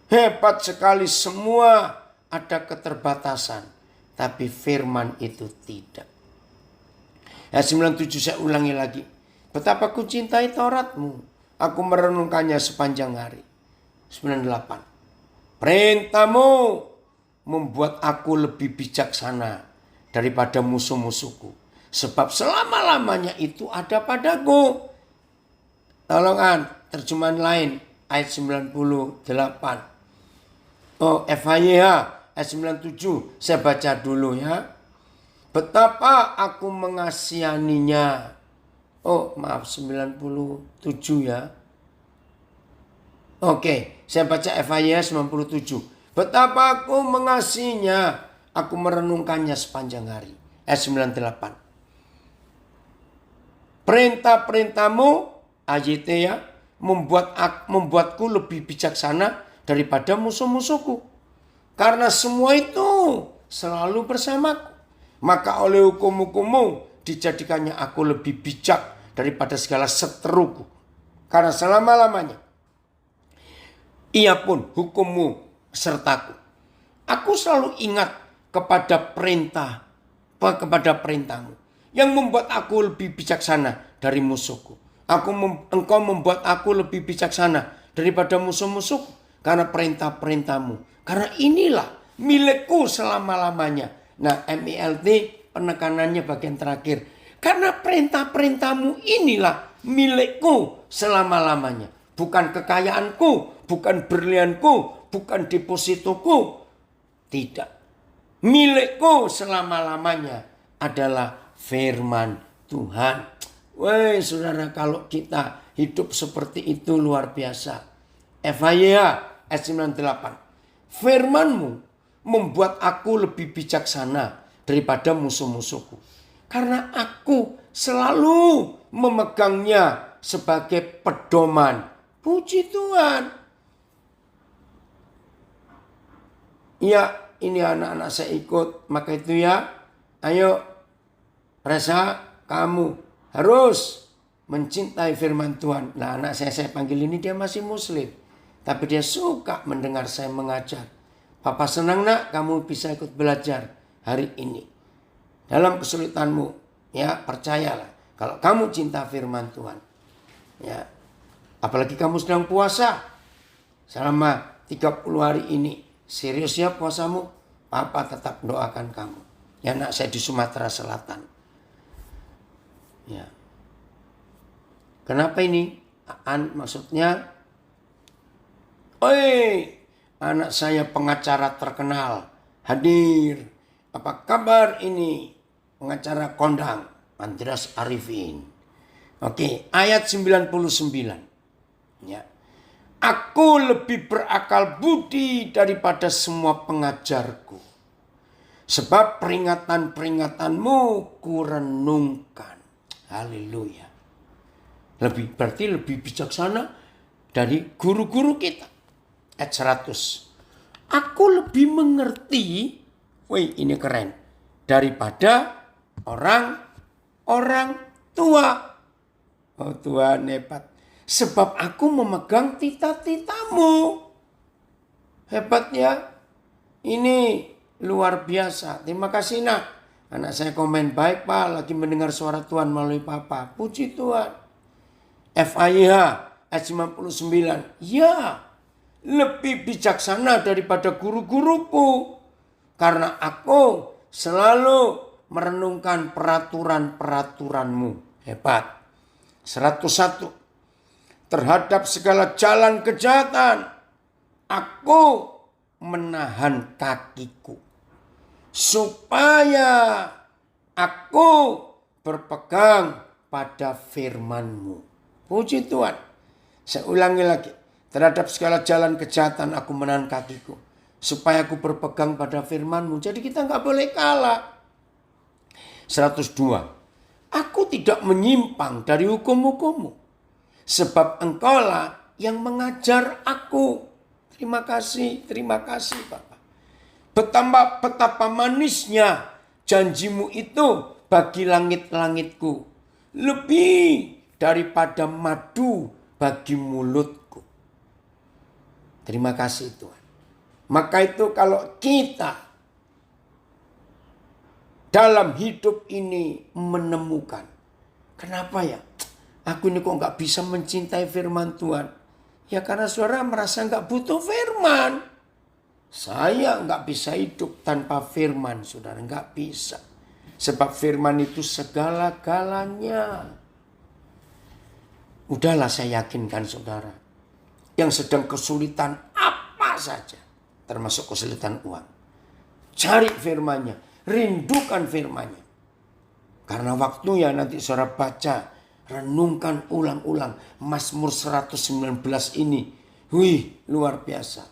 Hebat sekali, semua ada keterbatasan. Tapi firman itu tidak. Ayat 97 saya ulangi lagi. Betapa ku cintai Taurat-Mu. Aku merenungkannya sepanjang hari. 98. Perintah-Mu membuat aku lebih bijaksana daripada musuh-musuhku. Sebab selama-lamanya itu ada padaku. Tolongan terjemahan lain ayat 98. Oh, FAYH ayat 97 saya baca dulu ya. Betapa aku mengasihaninya Oh maaf 97 ya. Oke, saya baca FIA 97. Betapa aku mengasihinya, aku merenungkannya sepanjang hari. Ayat 98. Perintah-perintahmu, AYT ya, membuatku lebih bijaksana daripada musuh-musuhku. Karena semua itu selalu bersamaku. Maka oleh hukum-hukummu dijadikannya aku lebih bijak daripada segala seteruku. Karena selama-lamanya ia pun hukummu sertaku. Aku selalu ingat kepada perintahmu yang membuat aku lebih bijaksana dari musuhku. Engkau membuat aku lebih bijaksana daripada musuh-musuhku karena perintah-perintahmu. Karena inilah milikku selama-lamanya. Nah, MILT penekanannya bagian terakhir. Karena perintah-perintahmu inilah milikku selama-lamanya. Bukan kekayaanku, bukan berlianku, bukan depositoku. Tidak. Milikku selama-lamanya adalah firman Tuhan. Woi saudara, kalau kita hidup seperti itu luar biasa. FIA ayat 98. Firmanmu membuat aku lebih bijaksana daripada musuh-musuhku. Karena aku selalu memegangnya sebagai pedoman. Puji Tuhan. Ya, ini anak-anak saya ikut. Maka itu ya, ayo Reza, kamu harus mencintai firman Tuhan. Nah, anak saya panggil ini dia masih muslim. Tapi dia suka mendengar saya mengajar. Papa senang nak kamu bisa ikut belajar hari ini. Dalam kesulitanmu, ya percayalah. Kalau kamu cinta firman Tuhan. Ya, apalagi kamu sedang puasa. Selama 30 hari ini. Serius ya puasamu? Papa tetap doakan kamu. Ya nak saya di Sumatera Selatan. Ya. Kenapa ini? Maksudnya, oi, anak saya pengacara terkenal hadir. Apa kabar ini? Pengacara kondang Andreas Arifin. Oke, ayat 99. Ya. Aku lebih berakal budi daripada semua pengajarku. Sebab peringatan-peringatanmu kurenungkan. Haleluya. Berarti lebih bijaksana dari guru-guru kita. Ayat 100. Aku lebih mengerti, wih ini keren, daripada orang tua. Oh Tuhan hebat. Sebab aku memegang tita-titamu. Hebat ya. Ini luar biasa. Terima kasih nak. Anak saya komen, baik Pak, lagi mendengar suara Tuhan melalui Papa. Puji Tuhan. FIH ayat 59. Ya, lebih bijaksana daripada guru-guruku. Karena aku selalu merenungkan peraturan-peraturanmu. Hebat. 101. Terhadap segala jalan kejahatan, aku menahan kakiku. Supaya aku berpegang pada firman-Mu. Puji Tuhan. Saya ulangi lagi. Terhadap segala jalan kejahatan aku menahan kakiku. Supaya aku berpegang pada firman-Mu. Jadi kita nggak boleh kalah. 102. Aku tidak menyimpang dari hukum-hukum-Mu. Sebab Engkaulah yang mengajar aku. Terima kasih Bapak. Betapa manisnya janjimu itu bagi langit-langitku. Lebih daripada madu bagi mulutku. Terima kasih Tuhan. Maka itu kalau kita dalam hidup ini menemukan. Kenapa ya? Aku ini kok gak bisa mencintai firman Tuhan. Ya karena saudara merasa gak butuh firman. Saya nggak bisa hidup tanpa firman, saudara. Nggak bisa. Sebab firman itu segala-galanya. Udahlah saya yakinkan saudara. Yang sedang kesulitan apa saja. Termasuk kesulitan uang. Cari firmannya. Rindukan firmannya. Karena waktunya nanti saudara baca renungkan ulang-ulang Mazmur 119 ini. Wih, luar biasa.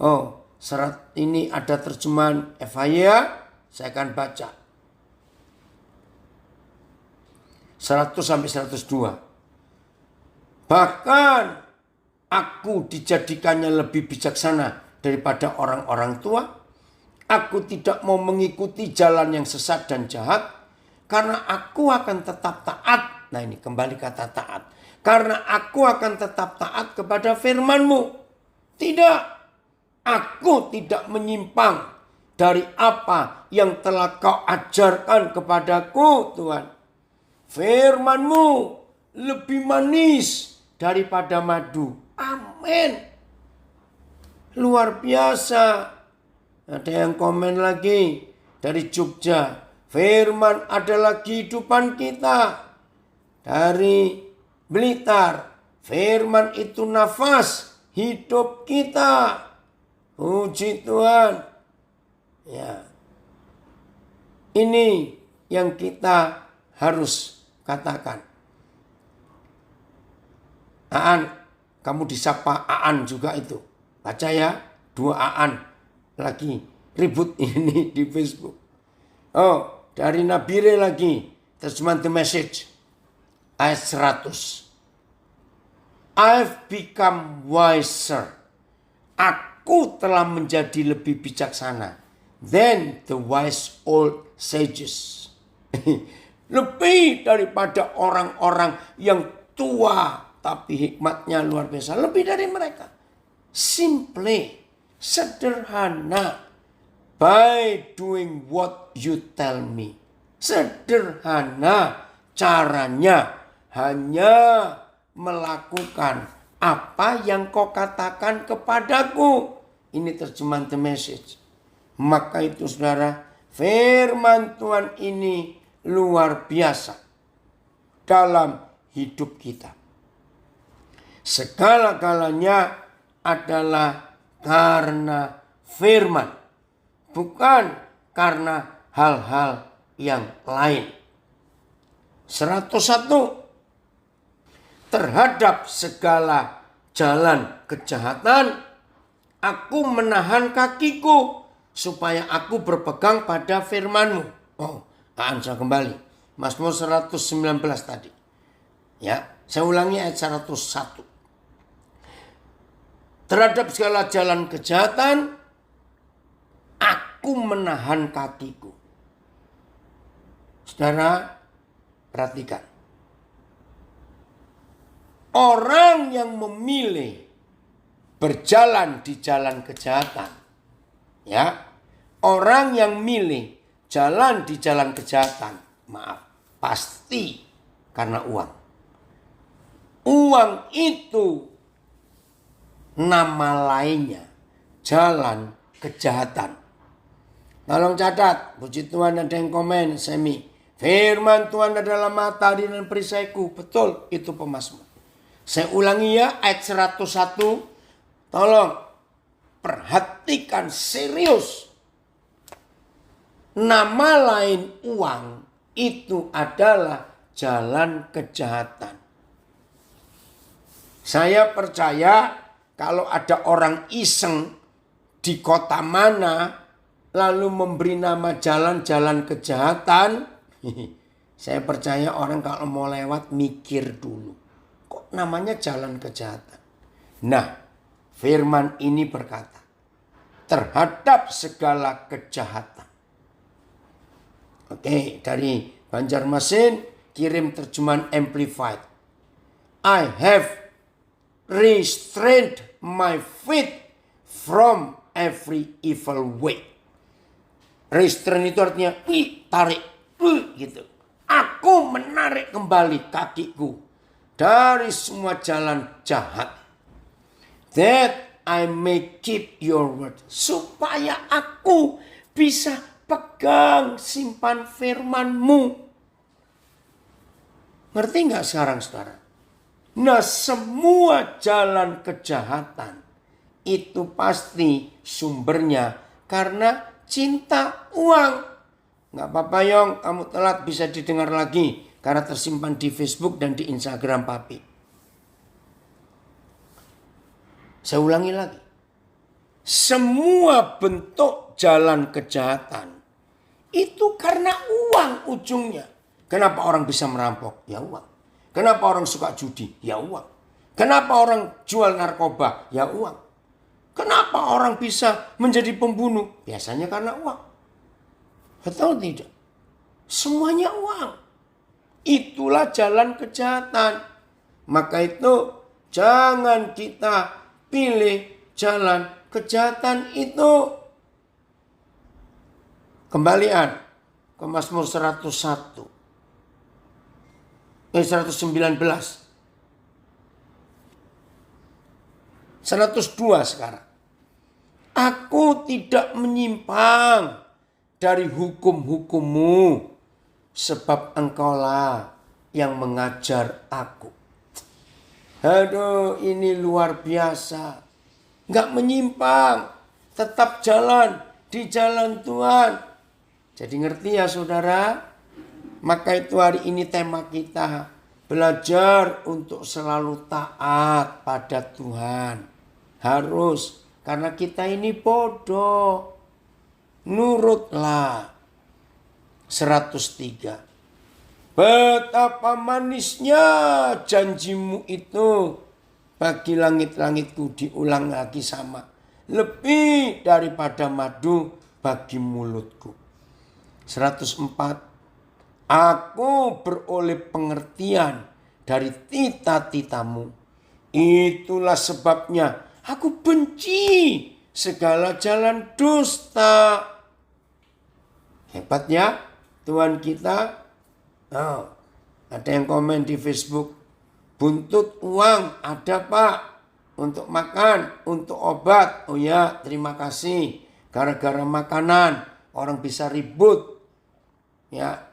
Oh, serat ini ada terjemahan FHY, saya akan baca. 100 sampai 102. Bahkan aku dijadikannya lebih bijaksana daripada orang-orang tua. Aku tidak mau mengikuti jalan yang sesat dan jahat, karena aku akan tetap taat. Nah ini kembali kata taat. Karena aku akan tetap taat kepada firman-Mu. Tidak, aku tidak menyimpang dari apa yang telah Kau ajarkan kepadaku, Tuhan. Firman-Mu lebih manis daripada madu. Amin. Luar biasa. Ada yang komen lagi dari Jogja. Firman adalah kehidupan kita. Dari Blitar. Firman itu nafas hidup kita. Puji Tuhan. Ya. Ini yang kita harus katakan. Aan, kamu disapa Aan juga itu. Baca ya, 2 Aan lagi ribut ini di Facebook. Oh, dari Nabire lagi, terjemahan The Message, ayat 100. I've become wiser. Aku telah menjadi lebih bijaksana than the wise old sages. Lebih daripada orang-orang yang tua tapi hikmatnya luar biasa. Lebih dari mereka. Simply, sederhana. By doing what you tell me. Sederhana caranya. Hanya melakukan apa yang kau katakan kepadaku. Ini terjemahan The Message. Maka itu saudara, firman Tuhan ini luar biasa dalam hidup kita. Segala-galanya adalah karena firman, bukan karena hal-hal yang lain. 101. Terhadap segala jalan kejahatan, aku menahan kakiku supaya aku berpegang pada firman-Mu. Oh, saya kembali. Mazmur 119 tadi. Ya, saya ulangi ayat 101. Terhadap segala jalan kejahatan, aku menahan kakiku. Saudara, perhatikan. Orang yang memilih berjalan di jalan kejahatan, ya, orang yang milih jalan di jalan kejahatan, maaf, pasti karena uang. Uang itu nama lainnya jalan kejahatan. Tolong catat, puji Tuhan ada yang komen, Semi. Firman Tuhan adalah matahari dan perisaiku. Betul, itu pemazmur. Saya ulangi ya, ayat 101. Tolong perhatikan serius. Nama lain uang itu adalah jalan kejahatan. Saya percaya kalau ada orang iseng di kota mana lalu memberi nama jalan-jalan kejahatan, saya percaya orang kalau mau lewat mikir dulu. Kok namanya jalan kejahatan? Nah, firman ini berkata, terhadap segala kejahatan. Oke, dari Banjarmasin kirim terjemahan Amplified. I have restrained my feet from every evil way. Restrain itu artinya tarik, gitu. Aku menarik kembali kakiku dari semua jalan jahat. That I may keep your word. Supaya aku bisa pegang simpan firman-Mu. Ngerti nggak sekarang saudara? Nah, semua jalan kejahatan itu pasti sumbernya karena cinta uang. Nggak apa-apa Yong, kamu telat bisa didengar lagi. karena tersimpan di Facebook dan di Instagram Papi. Saya ulangi lagi. Semua bentuk jalan kejahatan itu karena uang ujungnya. Kenapa orang bisa merampok? Ya uang. Kenapa orang suka judi? Ya uang. Kenapa orang jual narkoba? Ya uang. Kenapa orang bisa menjadi pembunuh? Biasanya karena uang. Betul tidak? Semuanya uang. Itulah jalan kejahatan. Maka itu jangan kita pilih jalan kejahatan itu. Kembalian ke Mazmur 101. 119. 102 sekarang. Aku tidak menyimpang dari hukum-hukum-Mu, sebab Engkaulah yang mengajar aku. Aduh, ini luar biasa. Nggak menyimpang, tetap jalan di jalan Tuhan. Jadi ngerti ya saudara? Maka itu hari ini tema kita, belajar untuk selalu taat pada Tuhan. Harus, karena kita ini bodoh. Nurutlah. 103. Betapa manisnya janjimu itu bagi langit-langitku, diulang lagi sama. Lebih daripada madu bagi mulutku. 104. Aku beroleh pengertian dari tita-titamu. Itulah sebabnya aku benci segala jalan dusta. Hebat ya Tuhan kita. Oh, ada yang komen di Facebook. Buntut uang ada Pak. Untuk makan, untuk obat. Oh ya, terima kasih. Gara-gara makanan orang bisa ribut. Ya,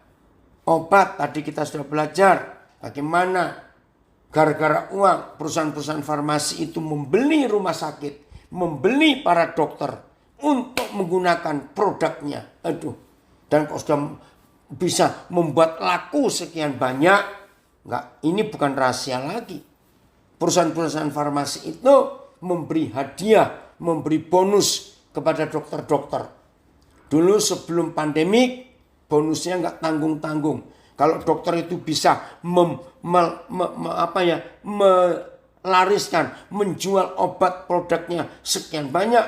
obat tadi kita sudah belajar. Bagaimana gara-gara uang perusahaan-perusahaan farmasi itu membeli rumah sakit. Membeli para dokter untuk menggunakan produknya. Aduh. Dan kalau sudah bisa membuat laku sekian banyak. Enggak, ini bukan rahasia lagi. Perusahaan-perusahaan farmasi itu memberi hadiah, memberi bonus kepada dokter-dokter. Dulu sebelum pandemik, bonusnya enggak tanggung-tanggung. Kalau dokter itu bisa melariskan, menjual obat produknya sekian banyak,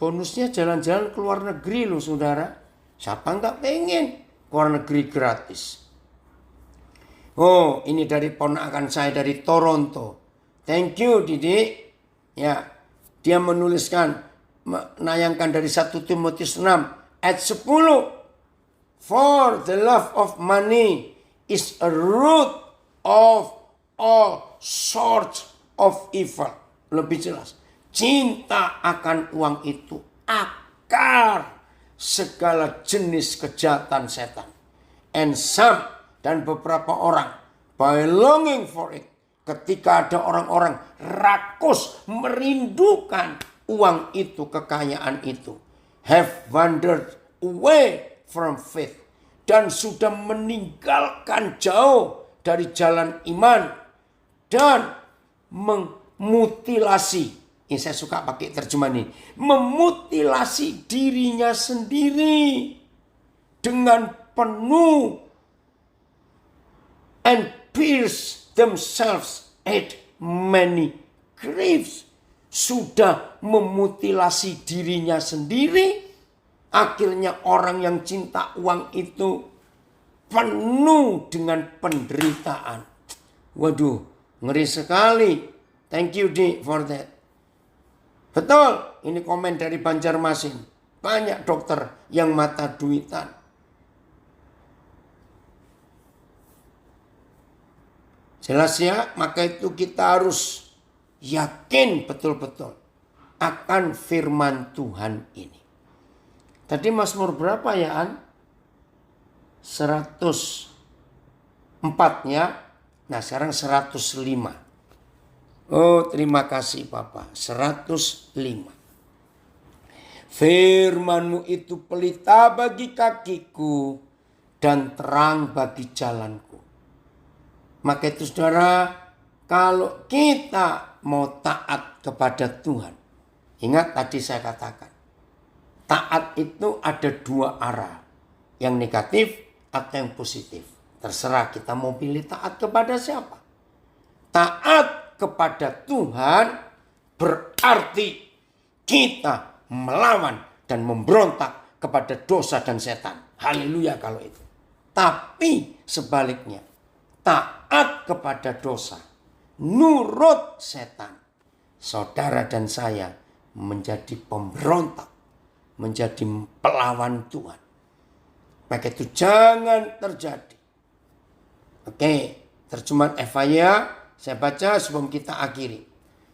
bonusnya jalan-jalan ke luar negeri loh saudara. Siapa enggak pengen ke luar negeri gratis? Oh, ini dari ponakan saya dari Toronto. Thank you, Didi. Ya, dia menuliskan, menayangkan dari 1 Timotius 6 ayat 10. For the love of money is a root of all sorts of evil. Lebih jelas, cinta akan uang itu akar segala jenis kejahatan setan. And some, dan beberapa orang, by longing for it, ketika ada orang-orang rakus merindukan uang itu, kekayaan itu, have wandered away from faith, dan sudah meninggalkan jauh dari jalan iman dan memutilasi. Ini saya suka pakai terjemahan ini, memutilasi dirinya sendiri dengan penuh, and pierce themselves at many griefs. Sudah memutilasi dirinya sendiri. Akhirnya orang yang cinta uang itu penuh dengan penderitaan. Waduh, ngeri sekali. Thank you Di for that. Betul, ini komen dari Banjarmasin. Banyak dokter yang mata duitan. Jelas ya, maka itu kita harus yakin betul-betul akan firman Tuhan ini. Tadi Mazmur berapa ya An? 104 ya. Nah sekarang 105. Oh terima kasih Papa. 105. Firman-Mu itu pelita bagi kakiku dan terang bagi jalanku. Maka itu saudara, kalau kita mau taat kepada Tuhan. Ingat tadi saya katakan. Taat itu ada dua arah. Yang negatif atau yang positif. Terserah kita mau pilih taat kepada siapa. Taat kepada Tuhan berarti kita melawan dan memberontak kepada dosa dan setan. Haleluya kalau itu. Tapi sebaliknya, taat kepada dosa, nurut setan, saudara dan saya menjadi pemberontak, menjadi pelawan Tuhan. Maka itu jangan terjadi. Oke, terjemahan Evaya saya baca sebelum kita akhiri.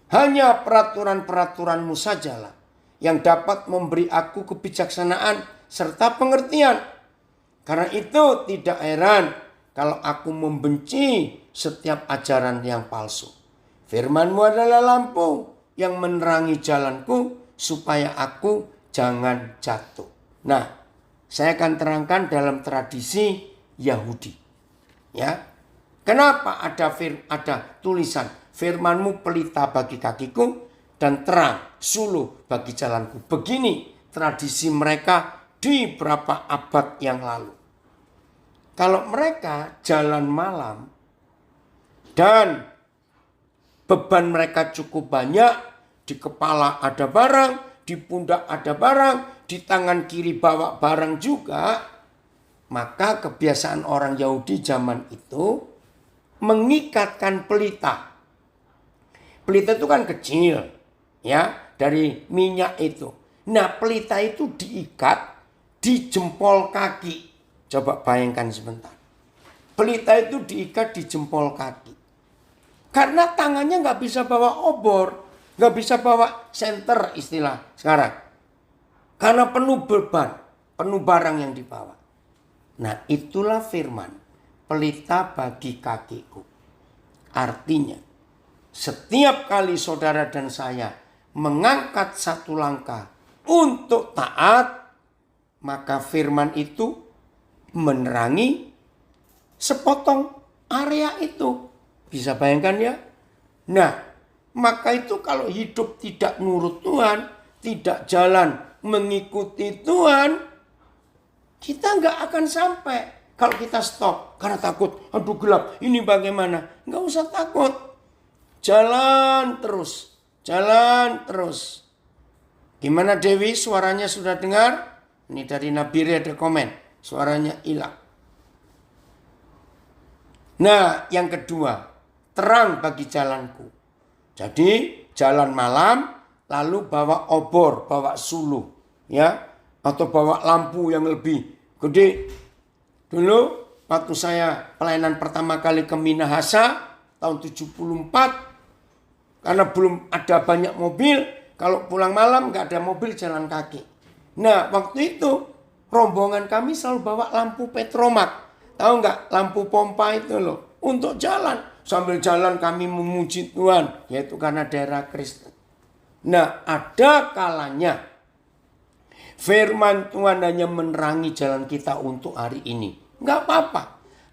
Hanya peraturan-peraturanmu sajalah yang dapat memberi aku kebijaksanaan serta pengertian. Karena itu tidak heran kalau aku membenci setiap ajaran yang palsu. Firman-Mu adalah lampu yang menerangi jalanku supaya aku jangan jatuh. Nah, saya akan terangkan dalam tradisi Yahudi. Ya. Kenapa ada tulisan firman-Mu pelita bagi kakiku dan terang suluh bagi jalanku. Begini tradisi mereka di beberapa abad yang lalu. Kalau mereka jalan malam dan beban mereka cukup banyak, di kepala ada barang, di pundak ada barang, di tangan kiri bawa barang juga, maka kebiasaan orang Yahudi zaman itu mengikatkan pelita. Pelita itu kan kecil, ya, dari minyak itu. Nah, pelita itu diikat di jempol kaki. Coba bayangkan sebentar. Pelita itu diikat di jempol kaki. Karena tangannya nggak bisa bawa obor, nggak bisa bawa senter istilah sekarang. Karena penuh beban, penuh barang yang dibawa. Nah, itulah firman, pelita bagi kakiku. Artinya, setiap kali saudara dan saya mengangkat satu langkah untuk taat, maka firman itu menerangi sepotong area itu. Bisa bayangkan ya? Nah, maka itu kalau hidup tidak nurut Tuhan, tidak jalan mengikuti Tuhan, kita nggak akan sampai. Kalau kita stop karena takut, aduh gelap, ini bagaimana? Nggak usah takut. Jalan terus, jalan terus. Gimana Dewi, suaranya sudah dengar? Ini dari Nabiri ada komen. Suaranya hilang. Nah, yang kedua, terang bagi jalanku. Jadi, jalan malam, lalu bawa obor, bawa suluh, ya, atau bawa lampu yang lebih gede. Dulu, waktu saya pelayanan pertama kali ke Minahasa, tahun 74, karena belum ada banyak mobil, kalau pulang malam nggak ada mobil, jalan kaki. Nah, waktu itu, rombongan kami selalu bawa lampu petromak. Tahu nggak lampu pompa itu loh. Untuk jalan. Sambil jalan kami memuji Tuhan. Yaitu karena daerah Kristen. Nah, ada kalanya firman Tuhan hanya menerangi jalan kita untuk hari ini. Nggak apa-apa.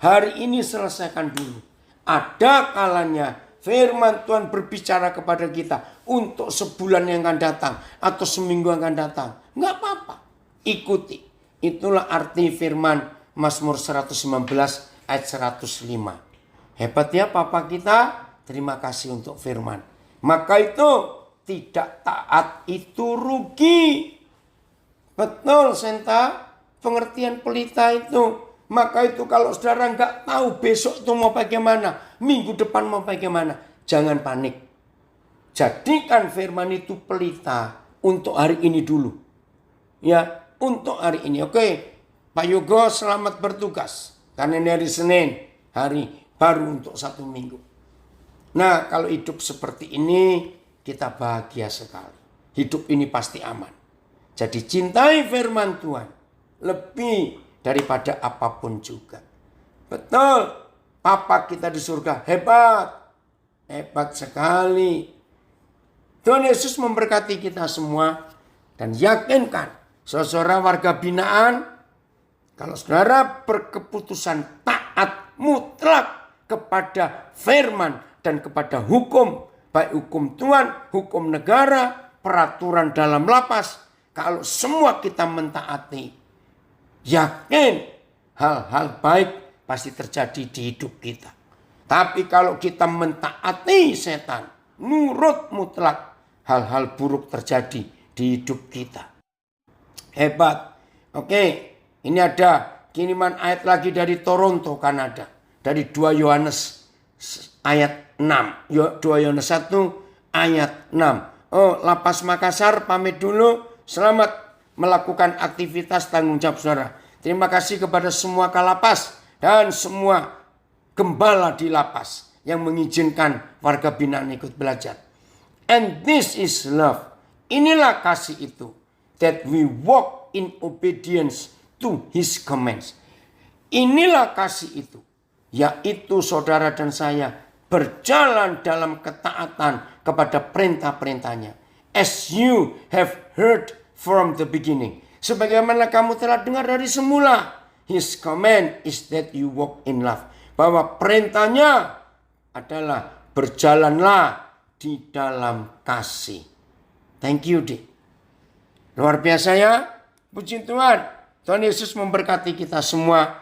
Hari ini selesaikan dulu. Ada kalanya firman Tuhan berbicara kepada kita untuk sebulan yang akan datang. Atau seminggu yang akan datang. Nggak apa-apa. Ikuti. Itulah arti firman Mazmur 119 ayat 105. Hebat ya Papa kita. Terima kasih untuk firman. Maka itu tidak taat itu rugi. Betul Senta. Pengertian pelita itu. Maka itu kalau saudara nggak tahu besok itu mau bagaimana. Minggu depan mau bagaimana. Jangan panik. Jadikan firman itu pelita untuk hari ini dulu. Ya. Untuk hari ini. Oke. Pak Yogo selamat bertugas. Karena ini hari Senin. Hari baru untuk 1 minggu. Nah kalau hidup seperti ini. Kita bahagia sekali. Hidup ini pasti aman. Jadi cintai firman Tuhan. Lebih daripada apapun juga. Betul. Papa kita di surga. Hebat. Hebat sekali. Tuhan Yesus memberkati kita semua. Dan yakinkan. Saudara warga binaan, kalau saudara berkeputusan taat mutlak kepada firman dan kepada hukum. Baik hukum Tuhan, hukum negara, peraturan dalam lapas. Kalau semua kita mentaati, yakin hal-hal baik pasti terjadi di hidup kita. Tapi kalau kita mentaati setan, nurut mutlak, hal-hal buruk terjadi di hidup kita. Hebat. Oke, ini ada kiriman ayat lagi dari Toronto, Kanada. Dari 2 Yohanes ayat 6. 2 Yohanes 1 ayat 6. Oh, Lapas Makassar pamit dulu. Selamat melakukan aktivitas tanggung jawab saudara. Terima kasih kepada semua kalapas dan semua gembala di lapas yang mengizinkan warga binaan ikut belajar. And this is love. Inilah kasih itu. That we walk in obedience to his commands. Inilah kasih itu. Yaitu saudara dan saya berjalan dalam ketaatan kepada perintah-perintahnya. As you have heard from the beginning. Sebagaimana kamu telah dengar dari semula. His command is that you walk in love. Bahwa perintahnya adalah berjalanlah di dalam kasih. Thank you, Dik. Luar biasa ya. Puji Tuhan. Tuhan Yesus memberkati kita semua.